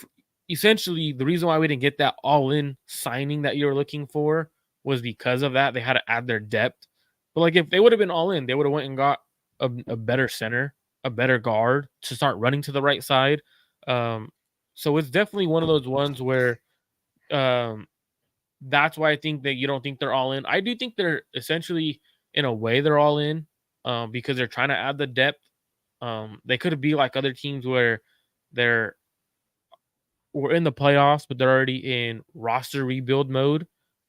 essentially, the reason why we didn't get that all-in signing that you were looking for was because of that. They had to add their depth. But, like, if they would have been all-in, they would have went and got a better center, a better guard to start running to the right side. So it's definitely one of those ones where that's why I think that you don't think they're all in. I do think they're essentially, in a way, they're all in because they're trying to add the depth. They could be like other teams where we're in the playoffs, but they're already in roster rebuild mode.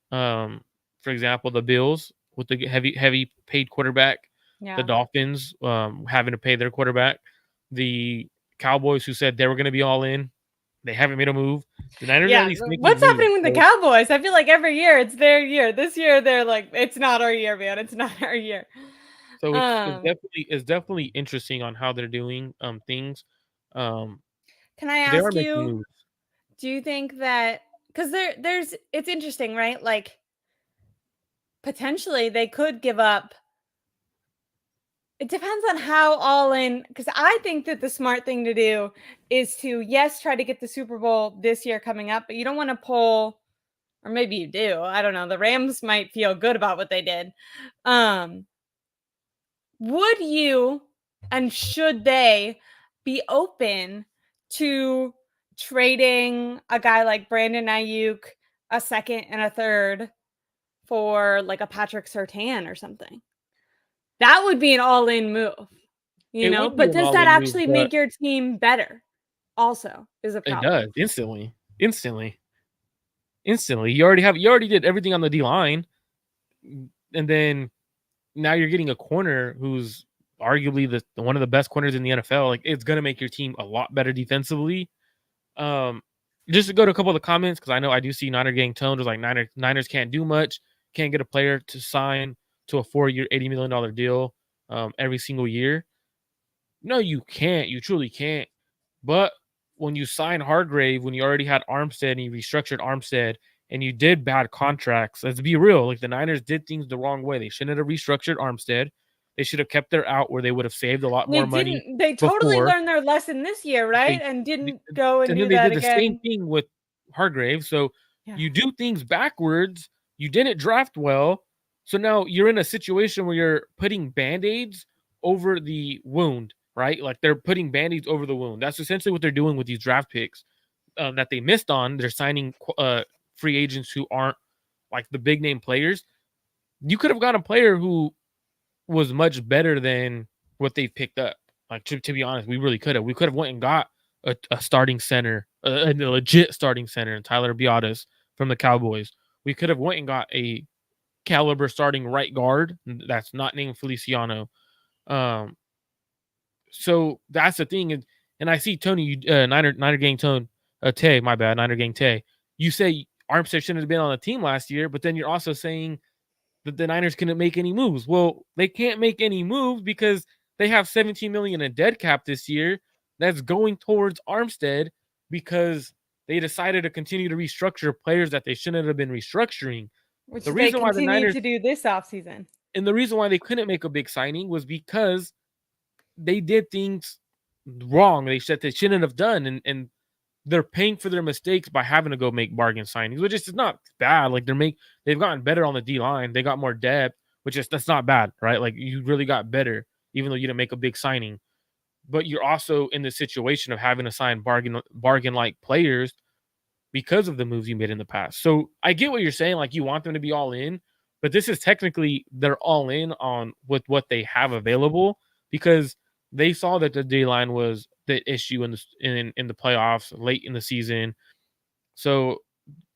For example, the Bills with the heavy paid quarterback, the Dolphins having to pay their quarterback, the Cowboys who said they were going to be all in. They haven't made a move. The Niners at least what's happening with the Cowboys? I feel like every year it's their year. This year they're like, it's not our year, man. It's not our year. So it's definitely interesting on how they're doing things. Can I ask you? Do you think that because it's interesting, right? Like potentially they could give up. It depends on how all in, because I think that the smart thing to do is to, yes, try to get the Super Bowl this year coming up, but you don't want to pull, or maybe you do. I don't know. The Rams might feel good about what they did. Would you and should they be open to trading a guy like Brandon Aiyuk, a 2nd and a 3rd for like a Patrick Surtain or something? That would be an all-in move, but does that actually make your team better? Also is a problem. It does instantly. You already did everything on the D-line, and then now you're getting a corner who's arguably the one of the best corners in the NFL. Like, it's gonna make your team a lot better defensively. Just to go to a couple of the comments, because I know I do see Niner getting toned. It was like Niners can't do much, can't get a player to sign to a 4-year, $80 million deal every single year. No, you can't. You truly can't. But when you sign Hargrave, when you already had Armstead and you restructured Armstead and you did bad contracts, let's be real. Like, the Niners did things the wrong way. They shouldn't have restructured Armstead. They should have kept their out where they would have saved a lot more money. They totally learned their lesson this year, right? And didn't go and do that again. They did the same thing with Hargrave. So you do things backwards. You didn't draft well. So now you're in a situation where you're putting Band-Aids over the wound, right? Like, they're putting Band-Aids over the wound. That's essentially what they're doing with these draft picks that they missed on. They're signing free agents who aren't like the big name players. You could have got a player who was much better than what they picked up. Like, to be honest, we really could have. We could have went and got a starting center, a legit starting center, and Tyler Biadasz from the Cowboys. We could have went and got a caliber starting right guard that's not named Feliciano. So that's the thing. And I see Tony, Niner Gang Tone, Tay, my bad, Niner Gang Tay. You say Armstead shouldn't have been on the team last year, but then you're also saying that the Niners couldn't make any moves. Well, they can't make any moves because they have $17 million in dead cap this year. that's going towards Armstead because they decided to continue to restructure players that they shouldn't have been restructuring. Which The they reason why the continue Niners to do this offseason. and the reason why they couldn't make a big signing was because they did things wrong. They said they shouldn't have done, and they're paying for their mistakes by having to go make bargain signings, which is not bad. Like they've gotten better on the D line. They got more depth, which is that's not bad, right? Like you really got better, even though you didn't make a big signing. But you're also in the situation of having to sign bargain like players because of the moves you made in the past. So I get what you're saying. Like you want them to be all in, but this is technically they're all in on with what they have available because they saw that the D line was the issue in the playoffs late in the season. So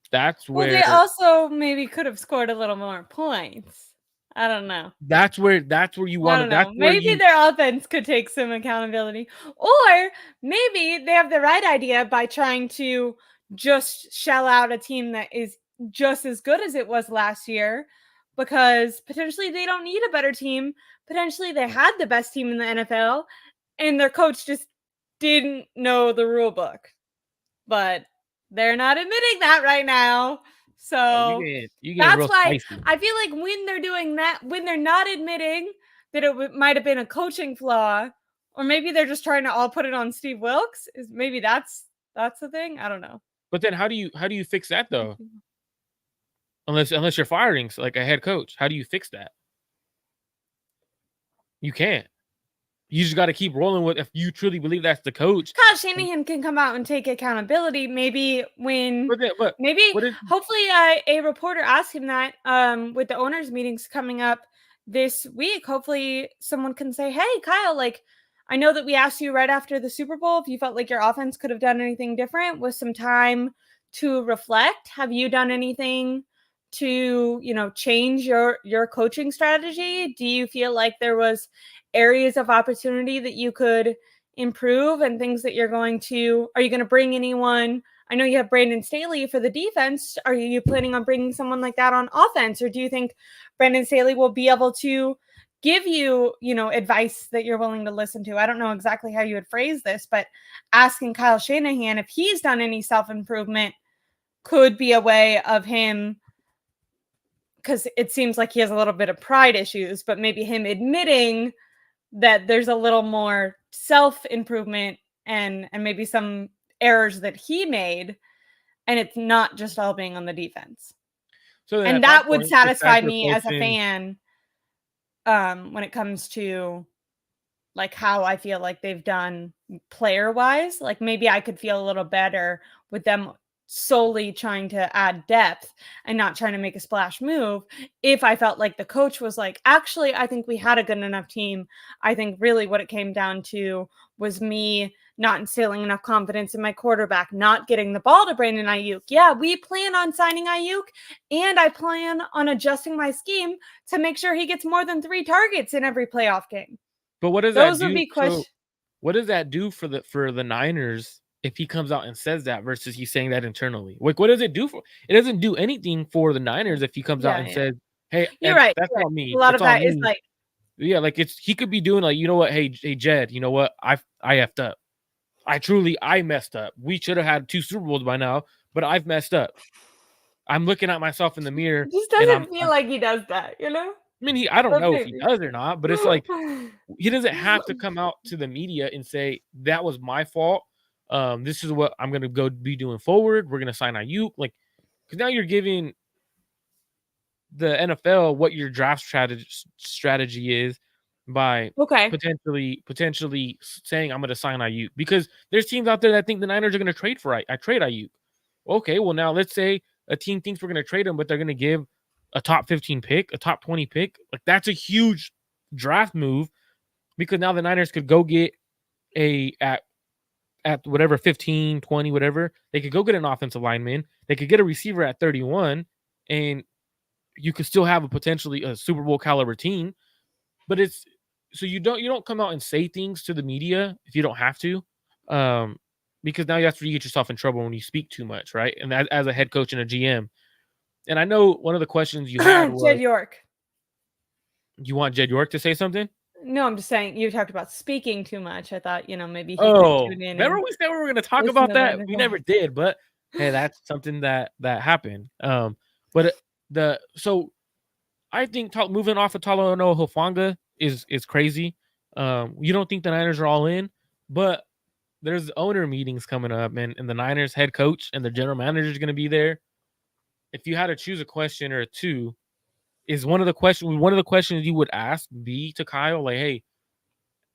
that's Well, they where also maybe could have scored a little more points. I don't know. that's where you I want to don't that's know. where Maybe you their offense could take some accountability. Or maybe they have the right idea by trying to just shell out a team that is just as good as it was last year because potentially they don't need a better team. Potentially they had the best team in the NFL and their coach just didn't know the rule book. But they're not admitting that right now. So you get that's real why spicy. I feel like when they're doing that, when they're not admitting that it might have been a coaching flaw, or maybe they're just trying to all put it on Steve Wilkes, is maybe that's the thing. I don't know. But then how do you fix that though? Unless you're firing like a head coach, how do you fix that? You can't. You just got to keep rolling with if you truly believe that's the coach. Kyle Shanahan can come out and take accountability. Maybe when, But then, maybe what is hopefully a reporter asked him that with the owners meetings coming up this week. Hopefully someone can say, "Hey, Kyle, like I know that we asked you right after the Super Bowl if you felt like your offense could have done anything different with some time to reflect. Have you done anything to change your coaching strategy? Do you feel like there was areas of opportunity that you could improve and things that are you going to bring anyone? I know you have Brandon Staley for the defense. Are you planning on bringing someone like that on offense? Or do you think Brandon Staley will be able to give you, advice that you're willing to listen to? I don't know exactly how you would phrase this, but asking Kyle Shanahan if he's done any self-improvement could be a way of him, because it seems like he has a little bit of pride issues, but maybe him admitting that there's a little more self-improvement and maybe some errors that he made, and it's not just all being on the defense. so then And at that that would point, it's back satisfy to me as a coaching. fan when it comes to like how I feel like they've done player-wise. Like maybe I could feel a little better with them solely trying to add depth and not trying to make a splash move if I felt like the coach was like, actually, I think we had a good enough team. I think really what it came down to was me not instilling enough confidence in my quarterback, not getting the ball to Brandon Aiyuk. Yeah, we plan on signing Aiyuk, and I plan on adjusting my scheme to make sure he gets more than 3 targets in every playoff game. But what does that Those would do? be So questions. what does that do for the Niners if he comes out and says that versus he's saying that internally? Like, what does it do for? It doesn't do anything for the Niners if he comes out Yeah, and yeah. says, "Hey, You're and right, that's you're right. on A me. lot It's of on that is me." like, Yeah, like he could be doing like, you know what? Hey, Jed, you know what? I effed up. I messed up. We should have had 2 Super Bowls by now, but I've messed up. I'm looking at myself in the mirror it just and doesn't feel like he does that, you know? I mean, I don't But know if he maybe. does or not, but it's like he doesn't have to come out to the media and say that was my fault. This is what I'm gonna go be doing forward. We're gonna sign Aiyuk, like because now you're giving the NFL what your draft strategy is by Okay. potentially saying I'm gonna sign Aiyuk because there's teams out there that think the Niners are gonna trade for I trade Aiyuk. Okay, well now let's say a team thinks we're gonna trade him, but they're gonna give a top 15 pick, a top 20 pick. Like that's a huge draft move because now the Niners could go get a at whatever 15, 20, whatever. They could go get an offensive lineman. They could get a receiver at 31 and you could still have a potentially a Super Bowl caliber team. But it's so you don't come out and say things to the media if you don't have to. Because now that's where you get yourself in trouble when you speak too much, right? And as a head coach and a GM. And I know one of the questions you had was Jed York. you want Jed York to say something? No, I'm just saying you talked about speaking too much. I thought, maybe he could Oh, tune in remember and we said we were gonna talk listen about to that that? as We well. never did, but hey, that's something that happened. But so I think moving off of Talanoa Hufanga is crazy. You don't think the Niners are all in, but there's owner meetings coming up, and the Niners head coach and the general manager is going to be there. If you had to choose a question or two, is one of the questions you would ask be to Kyle, like, hey,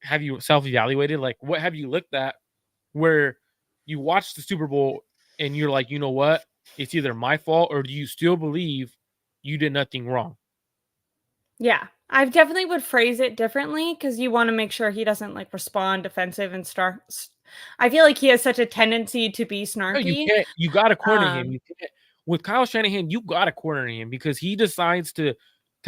have you self-evaluated? Like, what have you looked at where you watch the Super Bowl and you're like, you know what? It's either my fault or do you still believe you did nothing wrong? Yeah. I definitely would phrase it differently because you want to make sure he doesn't like respond defensive and start. I feel like he has such a tendency to be No, you snarky. can't. You got to corner him. Um, You can't. With Kyle Shanahan, you got to corner him because he decides to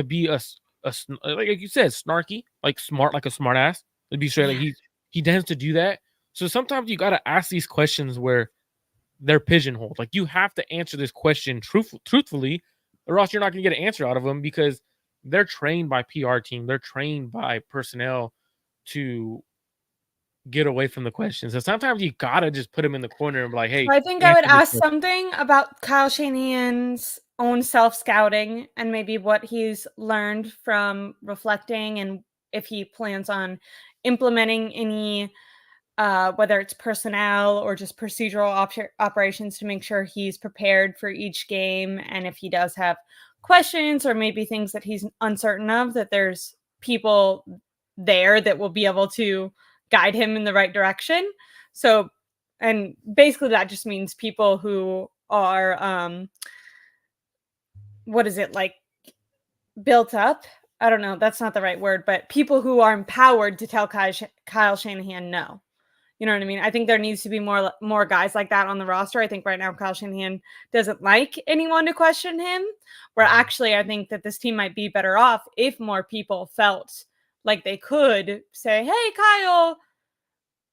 be like you said, snarky, like smart, like a smart ass. To be straight, like yeah. he tends to do that. So sometimes you got to ask these questions where they're pigeonholed. Like you have to answer this question truthfully, or else you're not going to get an answer out of them because they're trained by PR team. They're trained by personnel to get away from the questions. So sometimes you gotta just put them in the corner and be like, So "Hey, I think I would answer this ask question." something about Kyle Shanahan's own self scouting and maybe what he's learned from reflecting and if he plans on implementing any whether it's personnel or just procedural operations to make sure he's prepared for each game. And if he does have questions or maybe things that he's uncertain of, that there's people there that will be able to guide him in the right direction. So, and basically that just means people who are, what is it like built up? I don't know. That's not the right word, but people who are empowered to tell Kyle Shanahan no. You know what I mean? I think there needs to be more guys like that on the roster. I think right now Kyle Shanahan doesn't like anyone to question him. Where actually I think that this team might be better off if more people felt like they could say, "Hey, Kyle,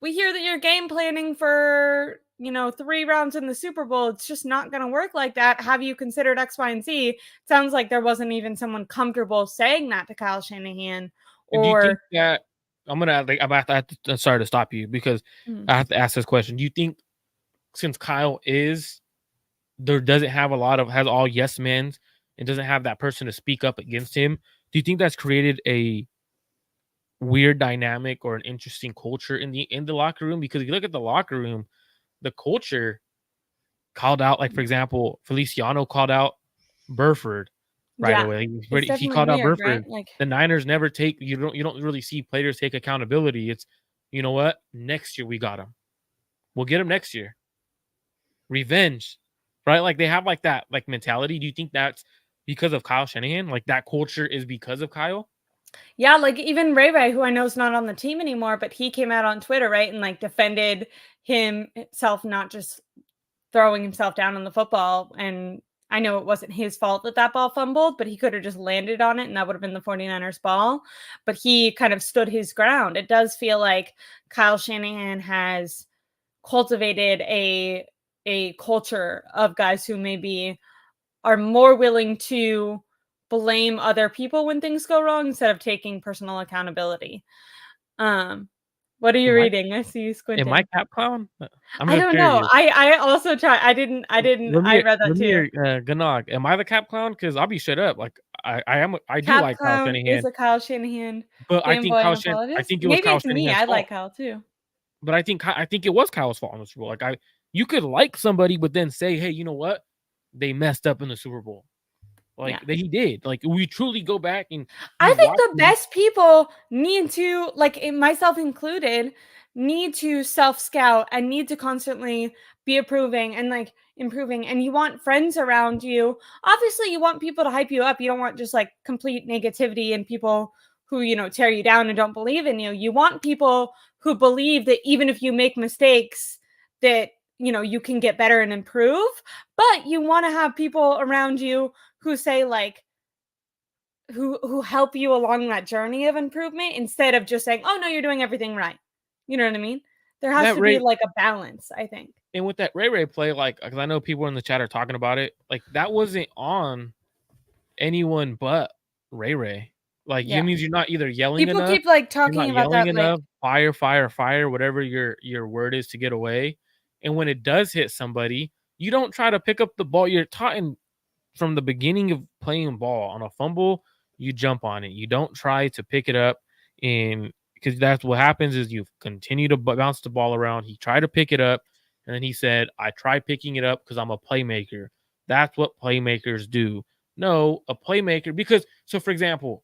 we hear that you're game planning for 3 rounds in the Super Bowl. It's just not going to work like that. Have you considered X, Y, and Z?" Sounds like there wasn't even someone comfortable saying that to Kyle Shanahan, And do you think or that sorry to stop you because mm, I have to ask this question. Do you think since Kyle is there doesn't have has all yes men and doesn't have that person to speak up against him, do you think that's created a weird dynamic or an interesting culture in the locker room? Because if you look at the locker room, the culture called out, like for example, Feliciano called out Burford right yeah, away. it's He definitely called out weird, right? Burford. Like, The Niners never take you don't really see players take accountability. It's you know what? Next year we got him. We'll get him next year. Revenge. Right? Like they have like that like mentality. Do you think that's because of Kyle Shanahan? Like that culture is because of Kyle? yeah, like even Ray, who I know is not on the team anymore, but he came out on Twitter, right, and like defended himself, not just throwing himself down on the football. And I know it wasn't his fault that that ball fumbled, but he could have just landed on it and that would have been the 49ers ball. But he kind of stood his ground. It does feel like Kyle Shanahan has cultivated a culture of guys who maybe are more willing to blame other people when things go wrong instead of taking personal accountability. Um, what are you Am I reading? I see you am I squinting. cap clown? I'm I just don't know. curious. I also try. I read that too. Ganog, am I the cap clown? Because I'll be straight up. Like I do Cap like Kyle Clown is Shanahan, a Kyle Shanahan but fanboy and I apologist. think it was Maybe Kyle it's me. Shanahan's I fault. like Kyle too. But I think it was Kyle's fault in the Super Bowl. Like you could like somebody, but then say, hey, you know what? They messed up in the Super Bowl. Yeah. Like that he did. Like we truly go back and I you think watch the them. best people need to, like myself included, need to self scout and need to constantly be approving and like improving. And you want friends around you. Obviously, you want people to hype you up. You don't want just like complete negativity and people who, tear you down and don't believe in you. You want people who believe that even if you make mistakes, that, you can get better and improve. But you want to have people around you who say, like, who help you along that journey of improvement instead of just saying, "Oh no, you're doing everything right." You know what I mean? There has That to be Ray like a balance, I think. and with that Ray play, like because I know people in the chat are talking about it. Like that wasn't on anyone but Ray. Like, Yeah. it means you're not either yelling People enough, keep like you're talking not about yelling that, like, enough, fire, fire, fire, whatever your word is to get away. And when it does hit somebody, you don't try to pick up the ball. You're taught from the beginning of playing ball on a fumble, you jump on it. You don't try to pick it up, and because that's what happens is you continue to bounce the ball around. He tried to pick it up, and then he said, "I try picking it up because I'm a playmaker." That's what playmakers do. No, a playmaker because so for example,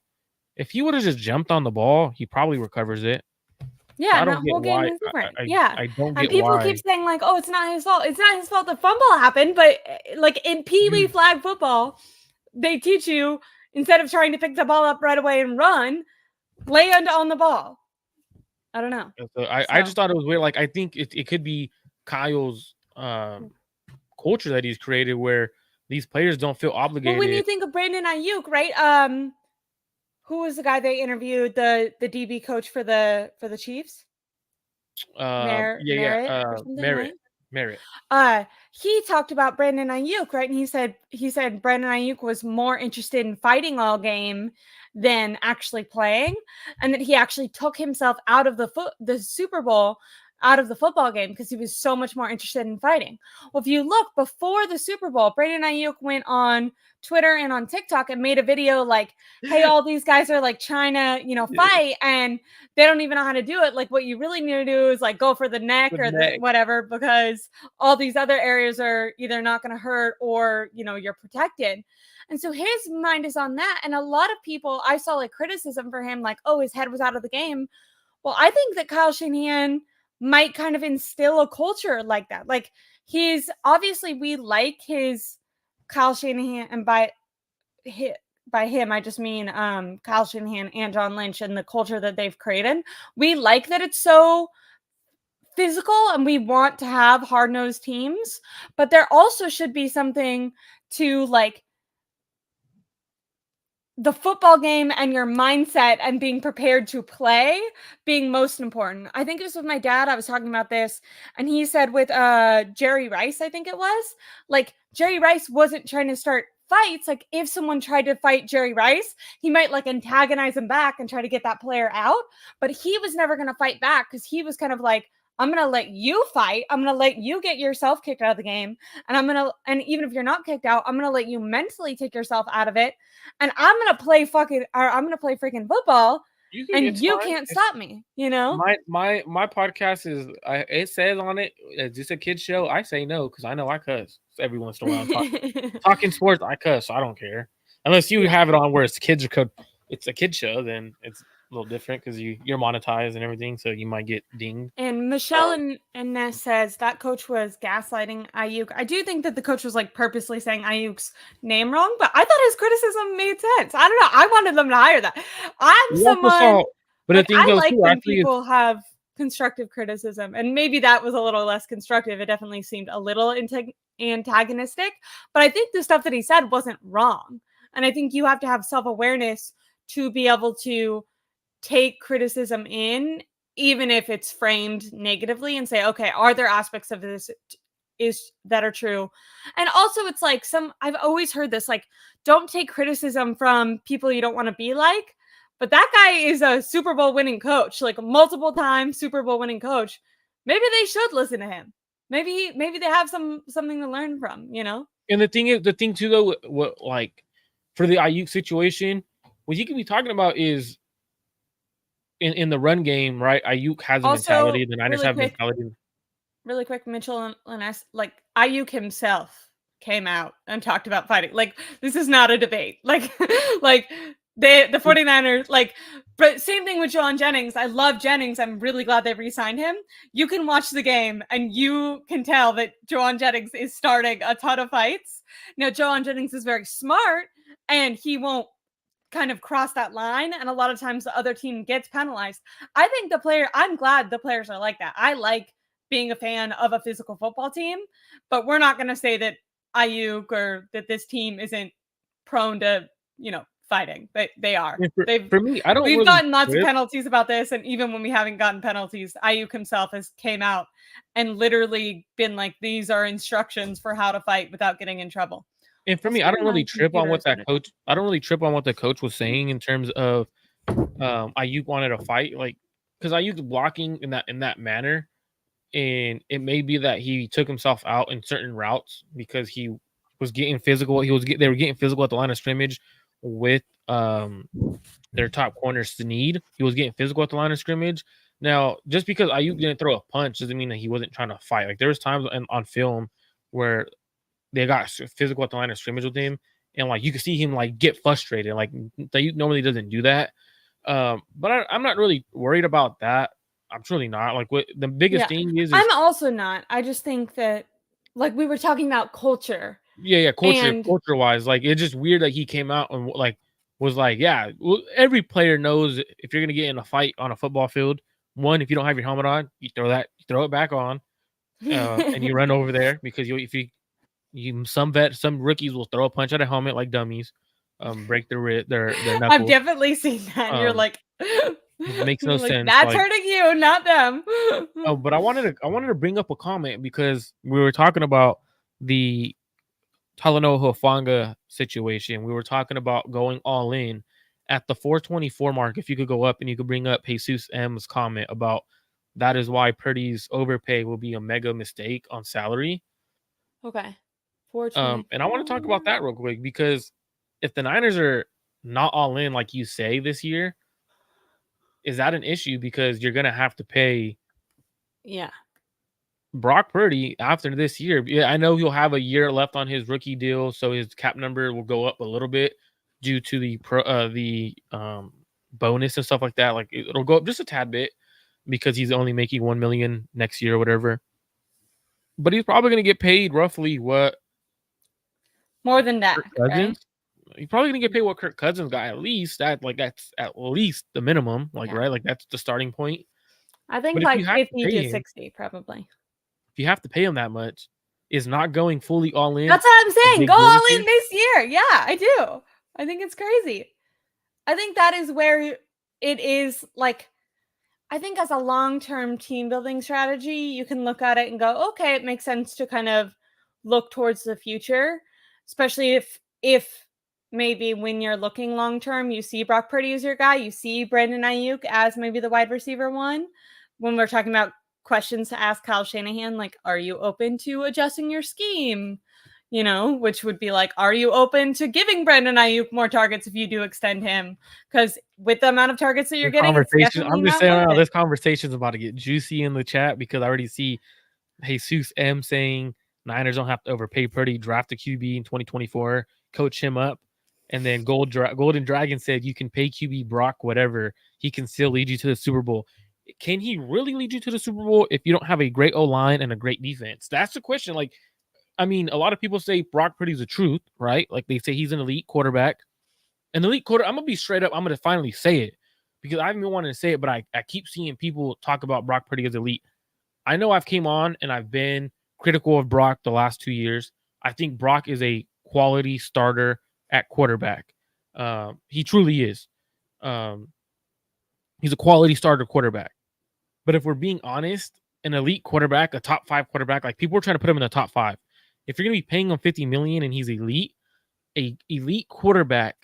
if he would have just jumped on the ball, he probably recovers it. So yeah, I and don't that get whole game why is different. Yeah. I don't And get people keep why. saying, like, oh, it's not his fault. It's not his fault the fumble happened, but like in Pee Wee flag football, they teach you instead of trying to pick the ball up right away and run, land on the ball. I don't know. So I just thought it was weird. Like I think it could be Kyle's culture that he's created where these players don't feel Well, when you obligated. think of Brandon Aiyuk, right? Who was the guy they interviewed, the DB coach for the Chiefs? Merritt or something, right? Merritt. He talked about Brandon Aiyuk, right? And he said Brandon Aiyuk was more interested in fighting all game than actually playing, and that he actually took himself out of the Super Bowl, out of the football game because he was so much more interested in fighting. Well, if you look before the Super Bowl, Brandon Aiyuk went on Twitter and on TikTok and made a video like, "Hey, all these guys are like trying to, fight, and they don't even know how to do it. Like, what you really need to do is like go for the neck The or the neck. whatever, because all these other areas are either not going to hurt or, you're protected." And so his mind is on that. And a lot of people, I saw like criticism for him, like, oh, his head was out of the game. Well, I think that Kyle Shanahan might kind of instill a culture like that. Like, he's obviously, we like his Kyle Shanahan, and by him, I just mean Kyle Shanahan and John Lynch and the culture that they've created. We like that it's so physical and we want to have hard-nosed teams, but there also should be something to like the football game and your mindset and being prepared to play being most important. I think it was with my dad. I was talking about this, and he said with Jerry Rice, I think it was, like, Jerry Rice wasn't trying to start fights. Like, if someone tried to fight Jerry Rice, he might like antagonize him back and try to get that player out, but he was never going to fight back because he was kind of like, I'm going to let you fight. I'm going to let you get yourself kicked out of the game. And even if you're not kicked out, I'm going to let you mentally take yourself out of it. And I'm going to play freaking football, and It's you fine. can't stop me, My podcast is it says on it, is this a kid show? I say no because I know I cuss every once in a while. Talking sports, I cuss. So I don't care unless you have it on where it's it's a kid show. Then it's a little different because you're monetized and everything, so you might get dinged. And Michelle and Ness says that coach was gaslighting Aiyuk. I do think that the coach was like purposely saying Aiyuk's name wrong, but I thought his criticism made sense. I don't know. I wanted them to hire that. I'm You also someone saw, but the like, thing I goes like too. when Actually, is people have constructive criticism, and maybe that was a little less constructive. It definitely seemed a little antagonistic, but I think the stuff that he said wasn't wrong. And I think you have to have self-awareness to be able to take criticism in, even if it's framed negatively, and say, okay, are there aspects of this is that are true? And also, it's like, I've always heard this, like, don't take criticism from people you don't want to be like. But that guy is a Super Bowl winning coach, like multiple time Super Bowl winning coach. Maybe they should listen to him. Maybe they have something to learn from, and the thing too though, what like for the Aiyuk situation, what you can be talking about is in the run game, right? Aiyuk has a Also, mentality. The Niners have mentality. really quick, Mitchell and us, like, Aiyuk himself came out and talked about fighting. Like, this is not a debate. Like, like the 49ers, like, but same thing with John Jennings. I love Jennings. I'm really glad they re-signed him. You can watch the game and you can tell that Joan Jennings is starting a ton of fights. Now, Joan Jennings is very smart and he won't kind of cross that line, and a lot of times the other team gets penalized. I'm glad the players are like that. I like being a fan of a physical football team, but we're not going to say that Aiyuk or that this team isn't prone to, fighting. They are. For me, I don't We've really gotten lots of trip. penalties about this, and even when we haven't gotten penalties, Aiyuk himself has came out and literally been like, these are instructions for how to fight without getting in trouble. And for This me, I don't time really my trip on computer what is that gonna coach. I don't really trip on what the coach was saying in terms of Aiyuk wanted to fight, like because Aiyuk's blocking in that manner, and it may be that he took himself out in certain routes because he was getting physical. They were getting physical at the line of scrimmage with their top corner Snead. He was getting physical at the line of scrimmage. Now, just because Aiyuk didn't throw a punch doesn't mean that he wasn't trying to fight. Like there was times on film where they got physical at the line of scrimmage with him, and like you could see him like get frustrated. Like Aiyuk normally doesn't do that. But I'm not really worried about that. I'm truly not. Like what the biggest Yeah. thing is I'm also not. I just think that, like, we were talking about culture yeah, and culture wise, like it's just weird that he came out and like was like, yeah, well, every player knows if you're gonna get in a fight on a football field, one, if you don't have your helmet on, you throw it back on, and you run over there because if you some rookies will throw a punch at a helmet like dummies, break their I've knuckles. definitely seen that. And you're Um, like, makes no you're like, sense. that's Like, hurting you, not them. oh, but I wanted to bring up a comment because we were talking about the Talanoa Hufanga situation. We were talking about going all in at the 424 mark. If you could go up and you could bring up Jesus M's comment about that is why Purdy's overpay will be a mega mistake on salary. Okay. 424. And I want to talk about that real quick because if the Niners are not all in like you say this year, is that an issue? Because you're gonna have to pay Yeah. Brock Purdy after this year. Yeah, I know he'll have a year left on his rookie deal, so his cap number will go up a little bit due to the bonus and stuff like that. Like it'll go up just a tad bit because he's only making 1 million next year or whatever. But he's probably going to get paid roughly what More than that, Kirk right? Cousins. He's probably going to get paid what Kirk Cousins got at least. That's at least the minimum, like Yeah. right, like that's the starting point. I think But if like you have to 50 pay to him, 60, probably. if you have to pay him that much, is not going fully all in That's what I'm a saying. Go big win all this year? in this year. Yeah, I do. I think it's crazy. I think that is where it is like, I think as a long-term team building strategy, you can look at it and go, okay, it makes sense to kind of look towards the future, especially if maybe when you're looking long term, you see Brock Purdy as your guy, you see Brandon Aiyuk as maybe the wide receiver one. When we're talking about questions to ask Kyle Shanahan, like, are you open to adjusting your scheme? You know, which would be like, are you open to giving Brandon Aiyuk more targets if you do extend him? Because with the amount of targets that you're This getting, it's conversation, definitely I'm just not saying worth right now, it. this conversation's about to get juicy in the chat because I already see Jesus M saying Niners don't have to overpay Purdy, draft a QB in 2024, coach him up. And then Golden Dragon said you can pay QB Brock whatever. He can still lead you to the Super Bowl. Can he really lead you to the Super Bowl if you don't have a great O line and a great defense? That's the question. Like, I mean, a lot of people say Brock Purdy's the truth, right? Like they say he's an elite quarterback. An elite quarter. I'm gonna be straight up. I'm gonna finally say it because I haven't been wanting to say it, but I keep seeing people talk about Brock Purdy as elite. I know I've came on and I've been critical of Brock the last 2 years. I think Brock is a quality starter at quarterback. He truly is. Um, he's a quality starter quarterback. But if we're being honest, an elite quarterback, a top 5 quarterback, like people are trying to put him in the top 5. If you're gonna be paying him 50 million and he's elite, a elite quarterback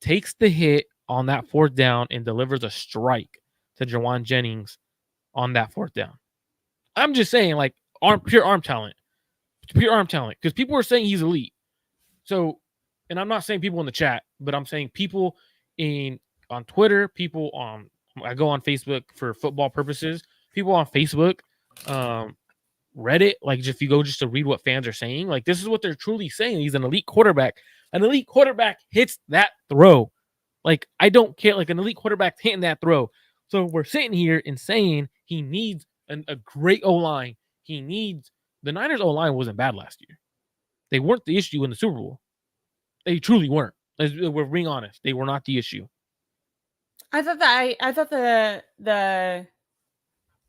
takes the hit on that fourth down and delivers a strike to Jawan Jennings on that fourth down. I'm just saying, like, pure arm talent. Pure arm talent. Because people are saying he's elite. So, and I'm not saying people in the chat, but I'm saying people on Twitter, people on I go on Facebook for football purposes, people on Facebook, Reddit, like if you go just to read what fans are saying, like this is what they're truly saying. He's an elite quarterback. An elite quarterback hits that throw. Like, I don't care. Like, an elite quarterback hitting that throw. So we're sitting here and saying he needs a great O-line. He needs the Niners O-line wasn't bad last year. They weren't the issue in the Super Bowl. They truly weren't. We're being honest. They were not the issue. I thought the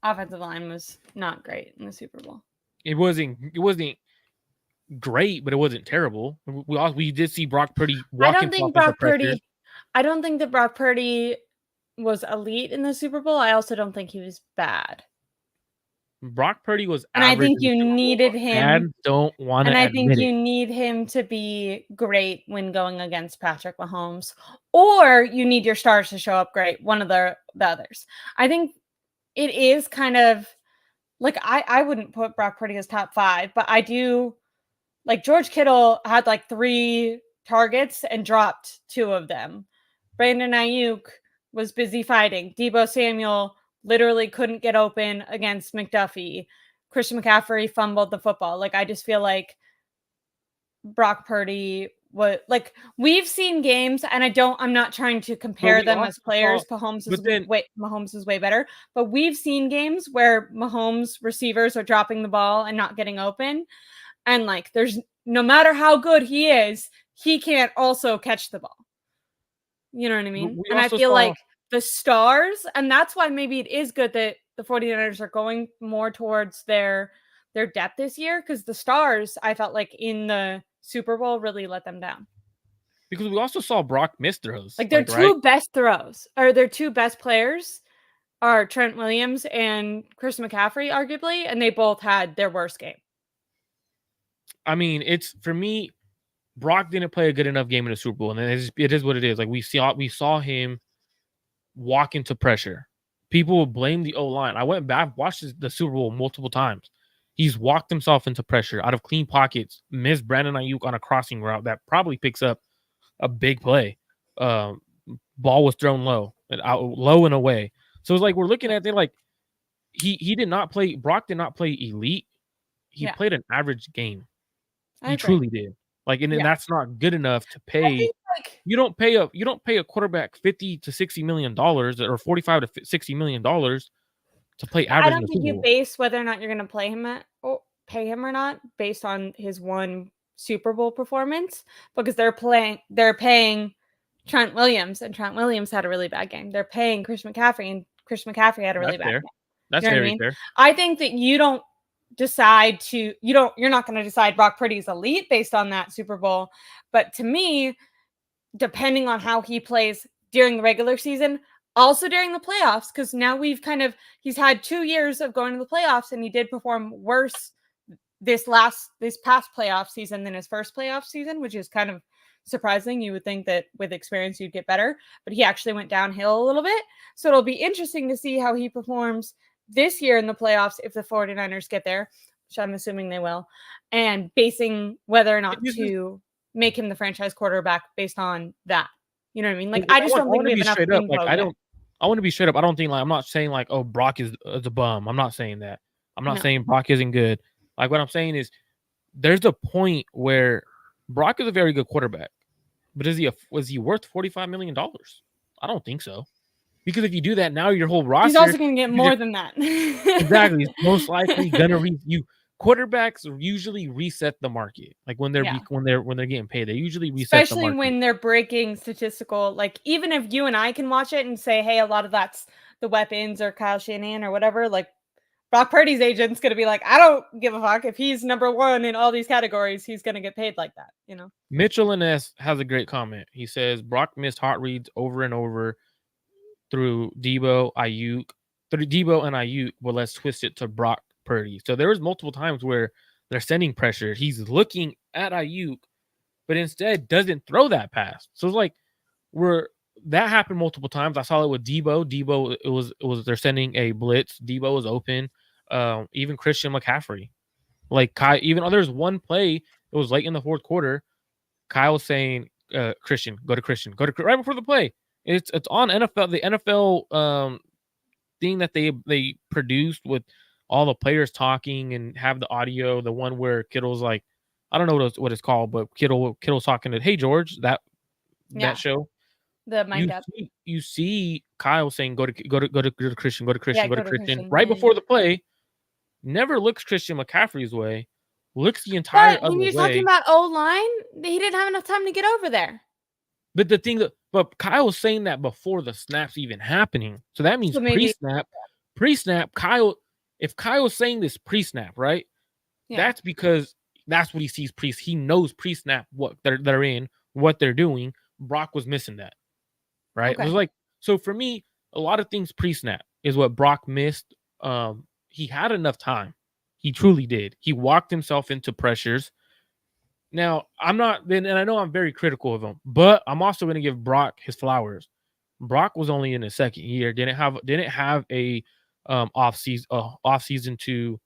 offensive line was not great in the Super Bowl. It wasn't great, but it wasn't terrible. We did see Brock Purdy walk into offensive pressures. I don't think that Brock Purdy was elite in the Super Bowl. I also don't think he was bad. Brock Purdy was And I average think in the you Super Bowl, needed but him. fans don't want to And I think admit you it. need him to be great when going against Patrick Mahomes, or you need your stars to show up great. One of the others. I think it is kind of like I wouldn't put Brock Purdy as top 5, but I do like George Kittle had like 3 targets and dropped 2 of them. Brandon Aiyuk was busy fighting. Deebo Samuel literally couldn't get open against McDuffie. Christian McCaffrey fumbled the football. Like I just feel like Brock Purdy was like we've seen games, and I'm not trying to But compare we them as also saw, players. but then Mahomes is way better, but we've seen games where Mahomes receivers are dropping the ball and not getting open, and like there's no matter how good he is, he can't also catch the ball. You know what I mean? we And I also feel saw like the stars, and that's why maybe it is good that the 49ers are going more towards their depth this year, because the stars, I felt like in the Super Bowl really let them down. because we also saw Brock miss throws, Like their like right. two best throws, or their two best players, are Trent Williams and Chris McCaffrey, arguably, and they both had their worst game. I mean, it's for me. Brock didn't play a good enough game in the Super Bowl, and it is what it is. Like we saw him walk into pressure. People will blame the O-line. I went back, watched the Super Bowl multiple times. He's walked himself into pressure out of clean pockets, missed Brandon Aiyuk on a crossing route that probably picks up a big play. Ball was thrown low and away. So it's like we're looking at it like he did not play. Brock did not play elite. He played an average game. He truly did. Like, and then that's not good enough to pay. You don't pay a quarterback $50 to $60 million or $45 to $60 million to play I average in don't the think Super you Bowl. base whether or not you're going to play him or pay him or not based on his one Super Bowl performance, because they're paying Trent Williams, and Trent Williams had a really bad game. They're paying Chris McCaffrey, and Chris McCaffrey had a really That's bad fair. game. That's You know what I very mean? fair. I think that you're not going to decide Brock Purdy's elite based on that Super Bowl. But to me, depending on how he plays during the regular season, also during the playoffs, because now he's had 2 years of going to the playoffs, and he did perform worse this past playoff season than his first playoff season, which is kind of surprising. You would think that with experience you'd get better, but he actually went downhill a little bit. So it'll be interesting to see how he performs this year in the playoffs if the 49ers get there, which I'm assuming they will, and basing whether or not to make him the franchise quarterback based on that. You know what I mean? Like, I just don't think want we to have be enough straight up. Like info yet. I want to be straight up. I don't think, like, I'm not saying like, oh, Brock is a bum. I'm not saying that. I'm not saying Brock isn't good. Like, what I'm saying is there's a point where Brock is a very good quarterback, but was he worth $45 million? I don't think so. Because if you do that now, your whole roster, he's also going to get more than that. Exactly. It's most likely gonna quarterbacks usually reset the market. Like when they're getting paid, they usually reset Especially the market. when they're breaking statistical, like even if you and I can watch it and say, hey, a lot of that's the weapons or Kyle Shanahan or whatever, like Brock Purdy's agent's going to be like, I don't give a fuck. If he's number one in all these categories, he's going to get paid like that, you know? Mitchell Ness has a great comment. He says Brock missed hot reads over and over through Deebo and Aiyuk, but let's twist it to Brock Purdy. So there was multiple times where they're sending pressure. He's looking at Aiyuk, but instead doesn't throw that pass. So it's like that happened multiple times. I saw it with Deebo. Deebo, it was they're sending a blitz. Deebo was open. Even Christian McCaffrey. Like even there's one play, it was late in the fourth quarter. Kyle was saying, Christian, go to Christian, right before the play. It's on the NFL thing that they produced with all the players talking and have the audio. The one where Kittle's like, I don't know what it's called, but Kittle's talking to, hey George, that show. The mic up. You see Kyle saying, go to Christian, go to Christian, go to Christian, right yeah, before the play. Never looks Christian McCaffrey's way. Looks the entire but other when you're way. talking about O-line, he didn't have enough time to get over there. But the thing but Kyle was saying that before the snaps even happening. So that means pre-snap, Kyle, if Kyle's saying this pre-snap, right? Yeah. That's because that's what he sees he knows pre-snap what they're in, what they're doing. Brock was missing that. Right? Okay. It was like, so for me, a lot of things pre-snap is what Brock missed. he had enough time. He truly did. He walked himself into pressures. Now, and I know I'm very critical of him, but I'm also going to give Brock his flowers. Brock was only in his second year, didn't have a off season to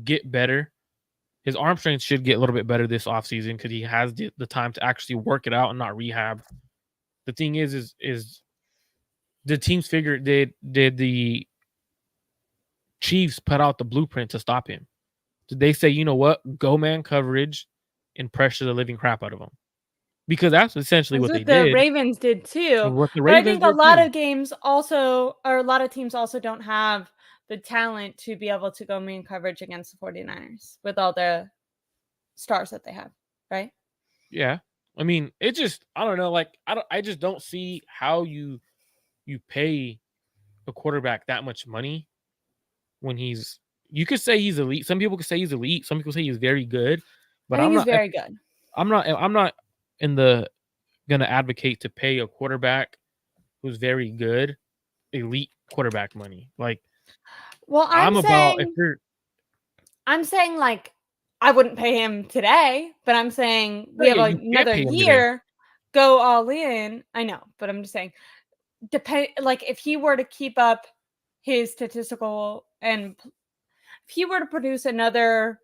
get better. His arm strength should get a little bit better this offseason because he has the time to actually work it out and not rehab. The thing is the teams figured did the Chiefs put out the blueprint to stop him? Did they say, you know what, go man coverage and pressure the living crap out of him? Because that's essentially That's what they what the did. Ravens did too. What the But I Ravens think a did lot too. of games also, or a lot of teams also don't have the talent to be able to go man coverage against the 49ers with all the stars that they have, right? Yeah. I mean, it just, I don't know, like I just don't see how you pay a quarterback that much money when you could say he's elite. Some people could say he's elite. Some people say he's very good, I but think he's very good. I'm not in the gonna advocate to pay a quarterback who's very good elite quarterback money. Like, Well, I'm about if you're I'm saying like I wouldn't pay him today, but I'm saying we have yeah, you can't another pay him today. year, go all in. I know, but I'm just saying like if he were to keep up his statistical and if he were to produce another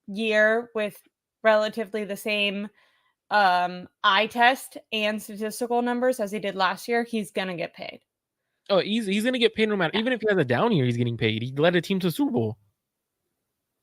year with relatively the same eye test and statistical numbers as he did last year, he's gonna get paid. Oh, he's gonna get paid no matter. Yeah. Even if he has a down year, he's getting paid. He led a team to the Super Bowl.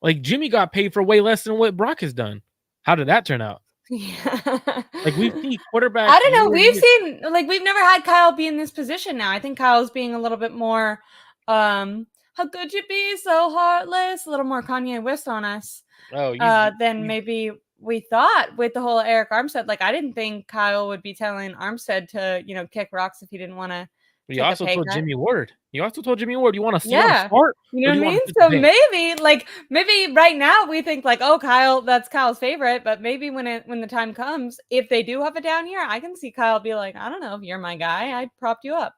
Like Jimmy got paid for way less than what Brock has done. How did that turn out? Yeah. Like we've seen quarterbacks I don't know. year to We've year. seen like we've never had Kyle be in this position now. I think Kyle's being a little bit more how could you be so heartless? A little more Kanye West on us. Oh, Than maybe we thought with the whole Eric Armstead. Like I didn't think Kyle would be telling Armstead to, kick rocks if he didn't want to he take a also pay told cut. Jimmy Ward. You want to Yeah. start You or know do what you I want mean? to sit the So bench? maybe right now we think like, oh, Kyle, that's Kyle's favorite. But maybe when the time comes, if they do have a down year, I can see Kyle be like, I don't know if you're my guy. I propped you up.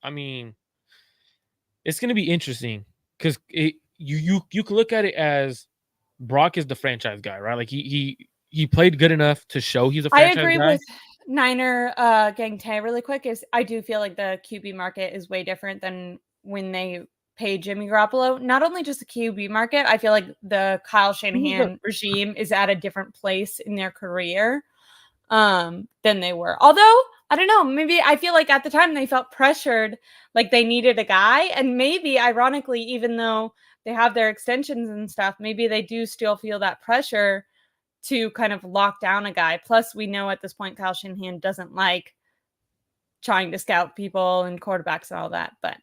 I mean, it's gonna be interesting because you can look at it as Brock is the franchise guy, right? Like he played good enough to show he's a I franchise agree guy. with Niner Gang Tay really quick. Is I do feel like the QB market is way different than when they paid Jimmy Garoppolo. Not only just the QB market, I feel like the Kyle Shanahan regime is at a different place in their career than they were. Although, I don't know, maybe I feel like at the time they felt pressured, like they needed a guy. And maybe ironically, even though they have their extensions and stuff, maybe they do still feel that pressure to kind of lock down a guy. Plus, we know at this point Kyle Shanahan doesn't like trying to scout people and quarterbacks and all that. But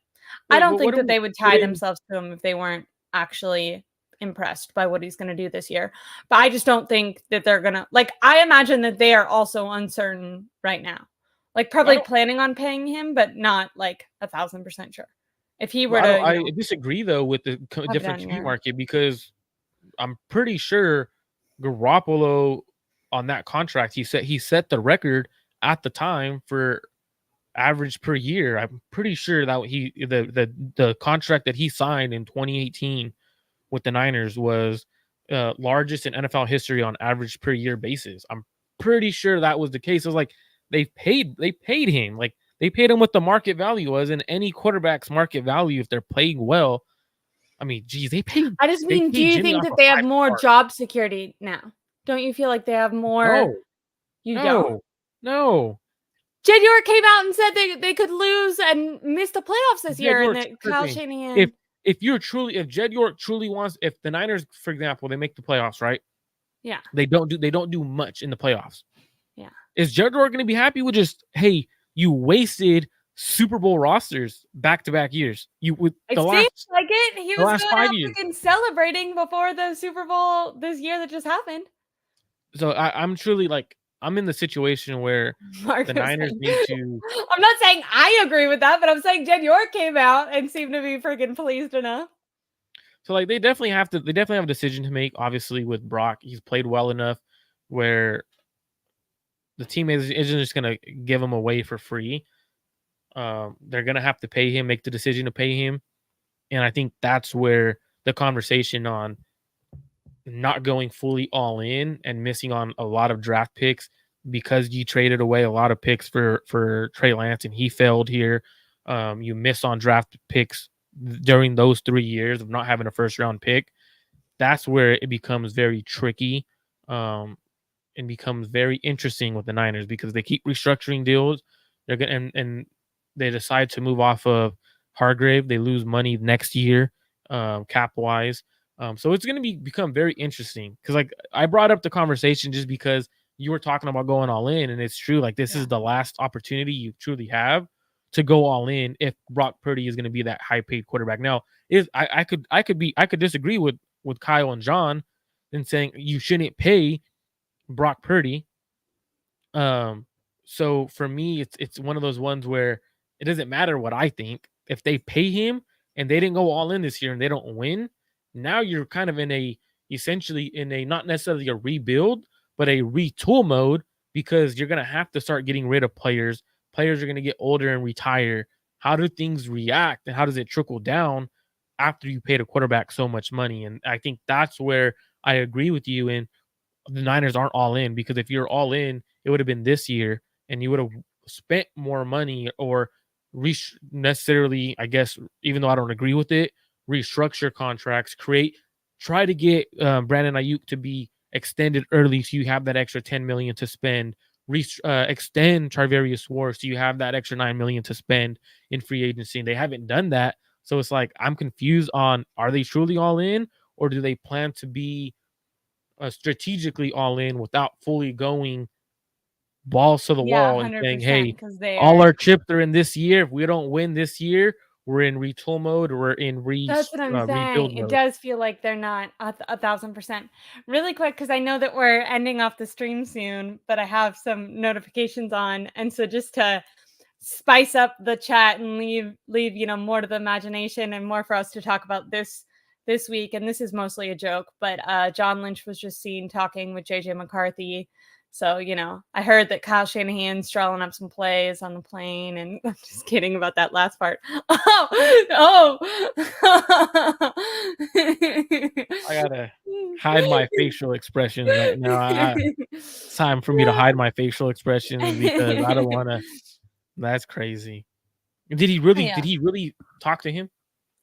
I Wait, don't what think do that we they would put tie in? themselves to him if they weren't actually impressed by what he's going to do this year. But I just don't think that they're going to like I imagine that they are also uncertain right now. Like I probably don't. planning on paying him, but not like 1,000% sure. If he were I don't. to, I disagree though with the have it different down QB here. market because I'm pretty sure Garoppolo on that contract he set the record at the time for average per year. I'm pretty sure that the contract that he signed in 2018 with the Niners was largest in NFL history on average per year basis. I'm pretty sure that was the case. It was like they paid him like they paid him what the market value was, and any quarterback's market value if they're playing well. I mean, geez, I just they mean, do paid you Jimmy think off that a they have five more star. job security now? Don't you feel like they have more? No, You don't? no, no. Jed York came out and said they could lose and miss the playoffs this Jed year, and York, that sure Kyle thing. If Shanahan. if Jed York truly wants, if the Niners, for example, they make the playoffs, right? Yeah, They don't do much in the playoffs. yeah. Is Jed York going to be happy with just, hey, you wasted Super Bowl rosters back to back years? You with It seems like it. He the was last going 5 years. out freaking celebrating before the Super Bowl this year that just happened. So I'm truly like I'm in the situation where the Marco's Niners saying, need to. I'm not saying I agree with that, but I'm saying Jed York came out and seemed to be freaking pleased enough. So like they definitely have to. They definitely have a decision to make. Obviously, with Brock, he's played well enough where the team isn't just going to give him away for free. They're gonna have to pay him, make the decision to pay him, and I think that's where the conversation on not going fully all in and missing on a lot of draft picks because you traded away a lot of picks for Trey Lance and he failed here. You miss on draft picks during those 3 years of not having a first round pick. That's where it becomes very tricky, and becomes very interesting with the Niners because they keep restructuring deals. They're gonna and they decide to move off of Hargrave. They lose money next year, cap wise. So it's going to become very interesting because, like, I brought up the conversation just because you were talking about going all in, and it's true. Like, this is the last opportunity you truly have to go all in if Brock Purdy is going to be that high paid quarterback. Now, if I could disagree with Kyle and John in saying you shouldn't pay Brock Purdy. So for me, it's one of those ones where it doesn't matter what I think. If they pay him and they didn't go all in this year and they don't win, now you're kind of essentially in a not necessarily a rebuild, but a retool mode because you're gonna have to start getting rid of players. Players are gonna get older and retire. How do things react and how does it trickle down after you paid a quarterback so much money? And I think that's where I agree with you in the Niners aren't all in because if you're all in, it would have been this year and you would have spent more money or necessarily, I guess, even though I don't agree with it, restructure contracts, try to get Brandon Aiyuk to be extended early so you have that extra $10 million to spend. Extend Charvarius Ward so you have that extra $9 million to spend in free agency. And they haven't done that. So it's like I'm confused on are they truly all in or do they plan to be strategically all in without fully going balls to the wall and saying, hey, all our chips are in this year. If we don't win this year, we're in retool mode or we're in That's what I'm saying. It does feel like they're not 1,000%. Really quick, because I know that we're ending off the stream soon, but I have some notifications on. And so just to spice up the chat and leave more to the imagination and more for us to talk about this week, and this is mostly a joke, but John Lynch was just seen talking with JJ McCarthy. So, I heard that Kyle Shanahan's drawing up some plays on the plane, and I'm just kidding about that last part. Oh. I gotta hide my facial expressions right now. It's time for me to hide my facial expressions because I don't want to. That's crazy. Did he really talk to him?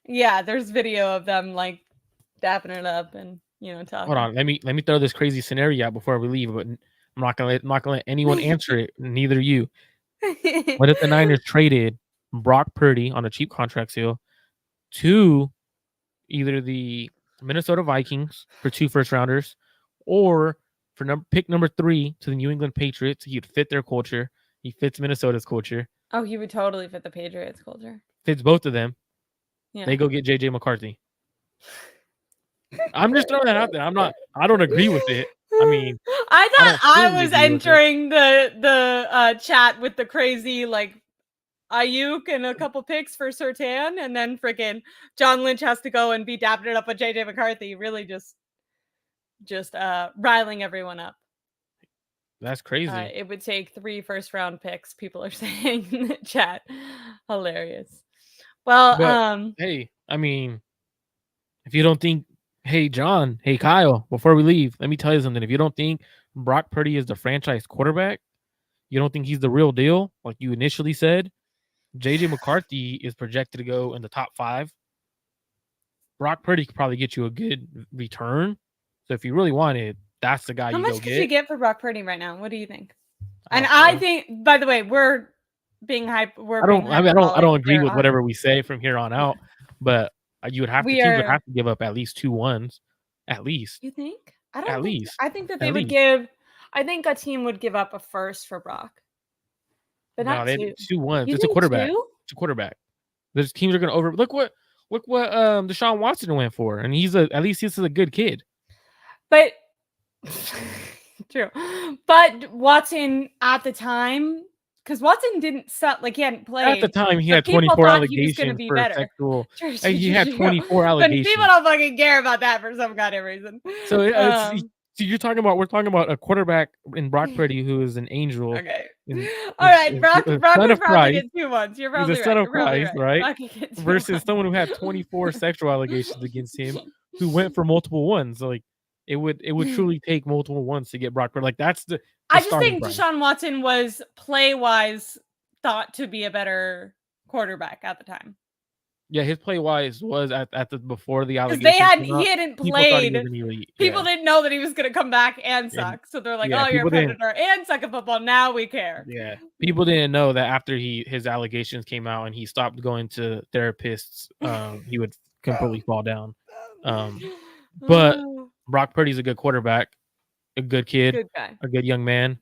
Yeah, there's video of them like dapping it up and talking. Hold on, let me throw this crazy scenario out before we leave, but I'm not gonna let anyone answer it, neither you. What if the Niners traded Brock Purdy on a cheap contract deal to either the Minnesota Vikings for 2 first rounders or for pick number 3 to the New England Patriots? He'd fit their culture. He fits Minnesota's culture. Oh, he would totally fit the Patriots culture. Fits both of them. Yeah. They go get JJ McCarthy. I'm just throwing that out there. I don't agree with it. I mean, I thought I was entering the chat with the crazy like Aiyuk and a couple picks for Surtain, and then freaking John Lynch has to go and be dapping it up with JJ McCarthy. Really just riling everyone up. That's crazy. It would take 3 first-round picks, people are saying in the chat. Hilarious. Well, hey, I mean, if you don't think, hey, John, hey, Kyle, before we leave, let me tell you something. If you don't think Brock Purdy is the franchise quarterback, you don't think he's the real deal, like you initially said, JJ McCarthy is projected to go in the top 5. Brock Purdy could probably get you a good return. So if you really wanted, that's the guy you go get. How much could you get for Brock Purdy right now? What do you think? And I think, by the way, we're being hype. I don't agree with whatever we say from here on out, but you would have teams would have to give up at least 2 ones, at least. You think? I think that they would give. I think a team would give up a first for Brock, but not 2. 2 ones. It's a quarterback. It's a quarterback. There's teams are going to over. Look what Deshaun Watson went for, and at least he's a good kid. But true. But Watson at the time, because Watson didn't suck, like he hadn't played. At the time, he had 24 allegations for sexual. He had 24 allegations. But people don't fucking care about that for some goddamn reason. So we're talking about a quarterback in Brock Purdy who is an angel. Okay. All right, Brock son would of probably Christ. get 2 months. You're He's probably a son right. of You're probably Christ, right. right? Brock could get 2 Versus months. someone who had 24 sexual allegations against him, who went for multiple ones. Like it would truly take multiple ones to get Brock Purdy. Like that's the I just starting think price. Deshaun Watson was play-wise thought to be a better quarterback at the time. Yeah, his play wise was at the before the Because allegations. he hadn't People thought he played. was an elite. People Yeah. didn't know that he was going to come back and suck. And So they're like, yeah, "Oh, you're a people didn't. predator and suck at football. Now we care." Yeah, people didn't know that after his allegations came out and he stopped going to therapists, he would completely fall down. But Brock Purdy's a good quarterback, a good kid, Good guy. a good young man.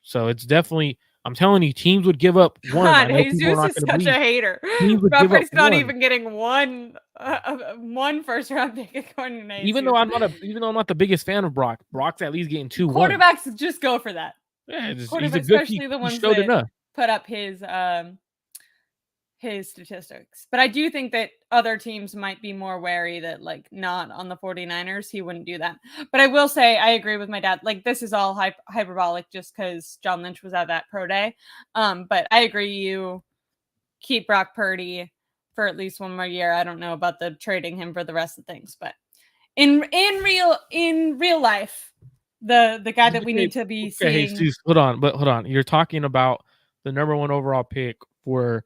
So it's definitely. I'm telling you, teams would give up one. I God, know people are Jesus not is going to such believe. a hater. Teams would Brock give up Purdy's not one. even getting one first round pick according to Even though I'm not the biggest fan of Brock, Brock's at least getting 2 quarterbacks just go for that. Yeah, he's a Quarterbacks, good. especially the He ones showed that enough. put up his statistics. But I do think that other teams might be more wary that, like, not on the 49ers, he wouldn't do that. But I will say I agree with my dad. Like, this is all hyperbolic just because John Lynch was at that pro day. But I agree, you keep Brock Purdy for at least one more year. I don't know about the trading him for the rest of things, but in real life, the guy that we need to be seeing. Jesus, hold on. You're talking about the number 1 overall pick for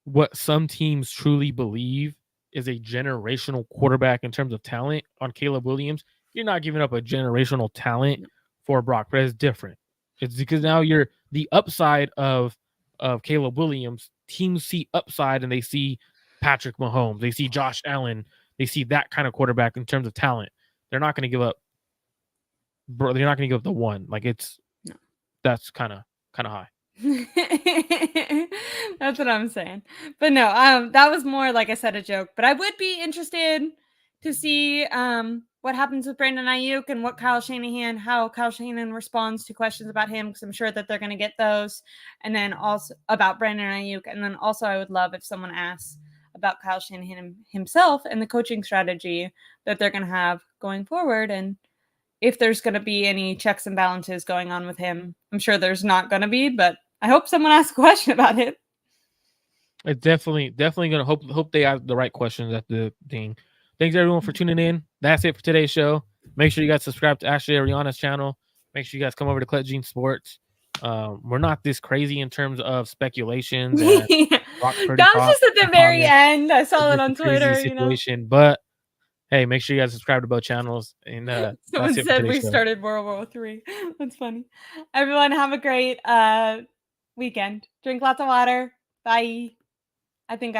what some teams truly believe is a generational quarterback in terms of talent on Caleb Williams. You're not giving up a generational talent for Brock Purdy. It's different. It's because now you're the upside of Caleb Williams. Teams see upside and they see Patrick Mahomes. They see Josh Allen. They see that kind of quarterback in terms of talent. They're not going to give up. Bro, they're not going to give up the 1. Like that's kind of high. That's what I'm saying. But no, that was more, like I said, a joke. But I would be interested to see what happens with Brandon Aiyuk and how Kyle Shanahan responds to questions about him, because I'm sure that they're going to get those. And then also about Brandon Aiyuk. And then also I would love if someone asks about Kyle Shanahan himself and the coaching strategy that they're going to have going forward, and if there's going to be any checks and balances going on with him. I'm sure there's not going to be, but I hope someone asks a question about it. It's definitely going to hope they ask the right questions at the thing. Thanks everyone for tuning in. That's it for today's show. Make sure you guys subscribe to Ashley Ariana's channel. Make sure you guys come over to Clutch Gene Sports. We're not this crazy in terms of speculations. And that was just at the very end. I saw it on Twitter. Situation, but hey, make sure you guys subscribe to both channels. And someone said we started World War III. That's funny. Everyone, have a great weekend. Drink lots of water. Bye. I think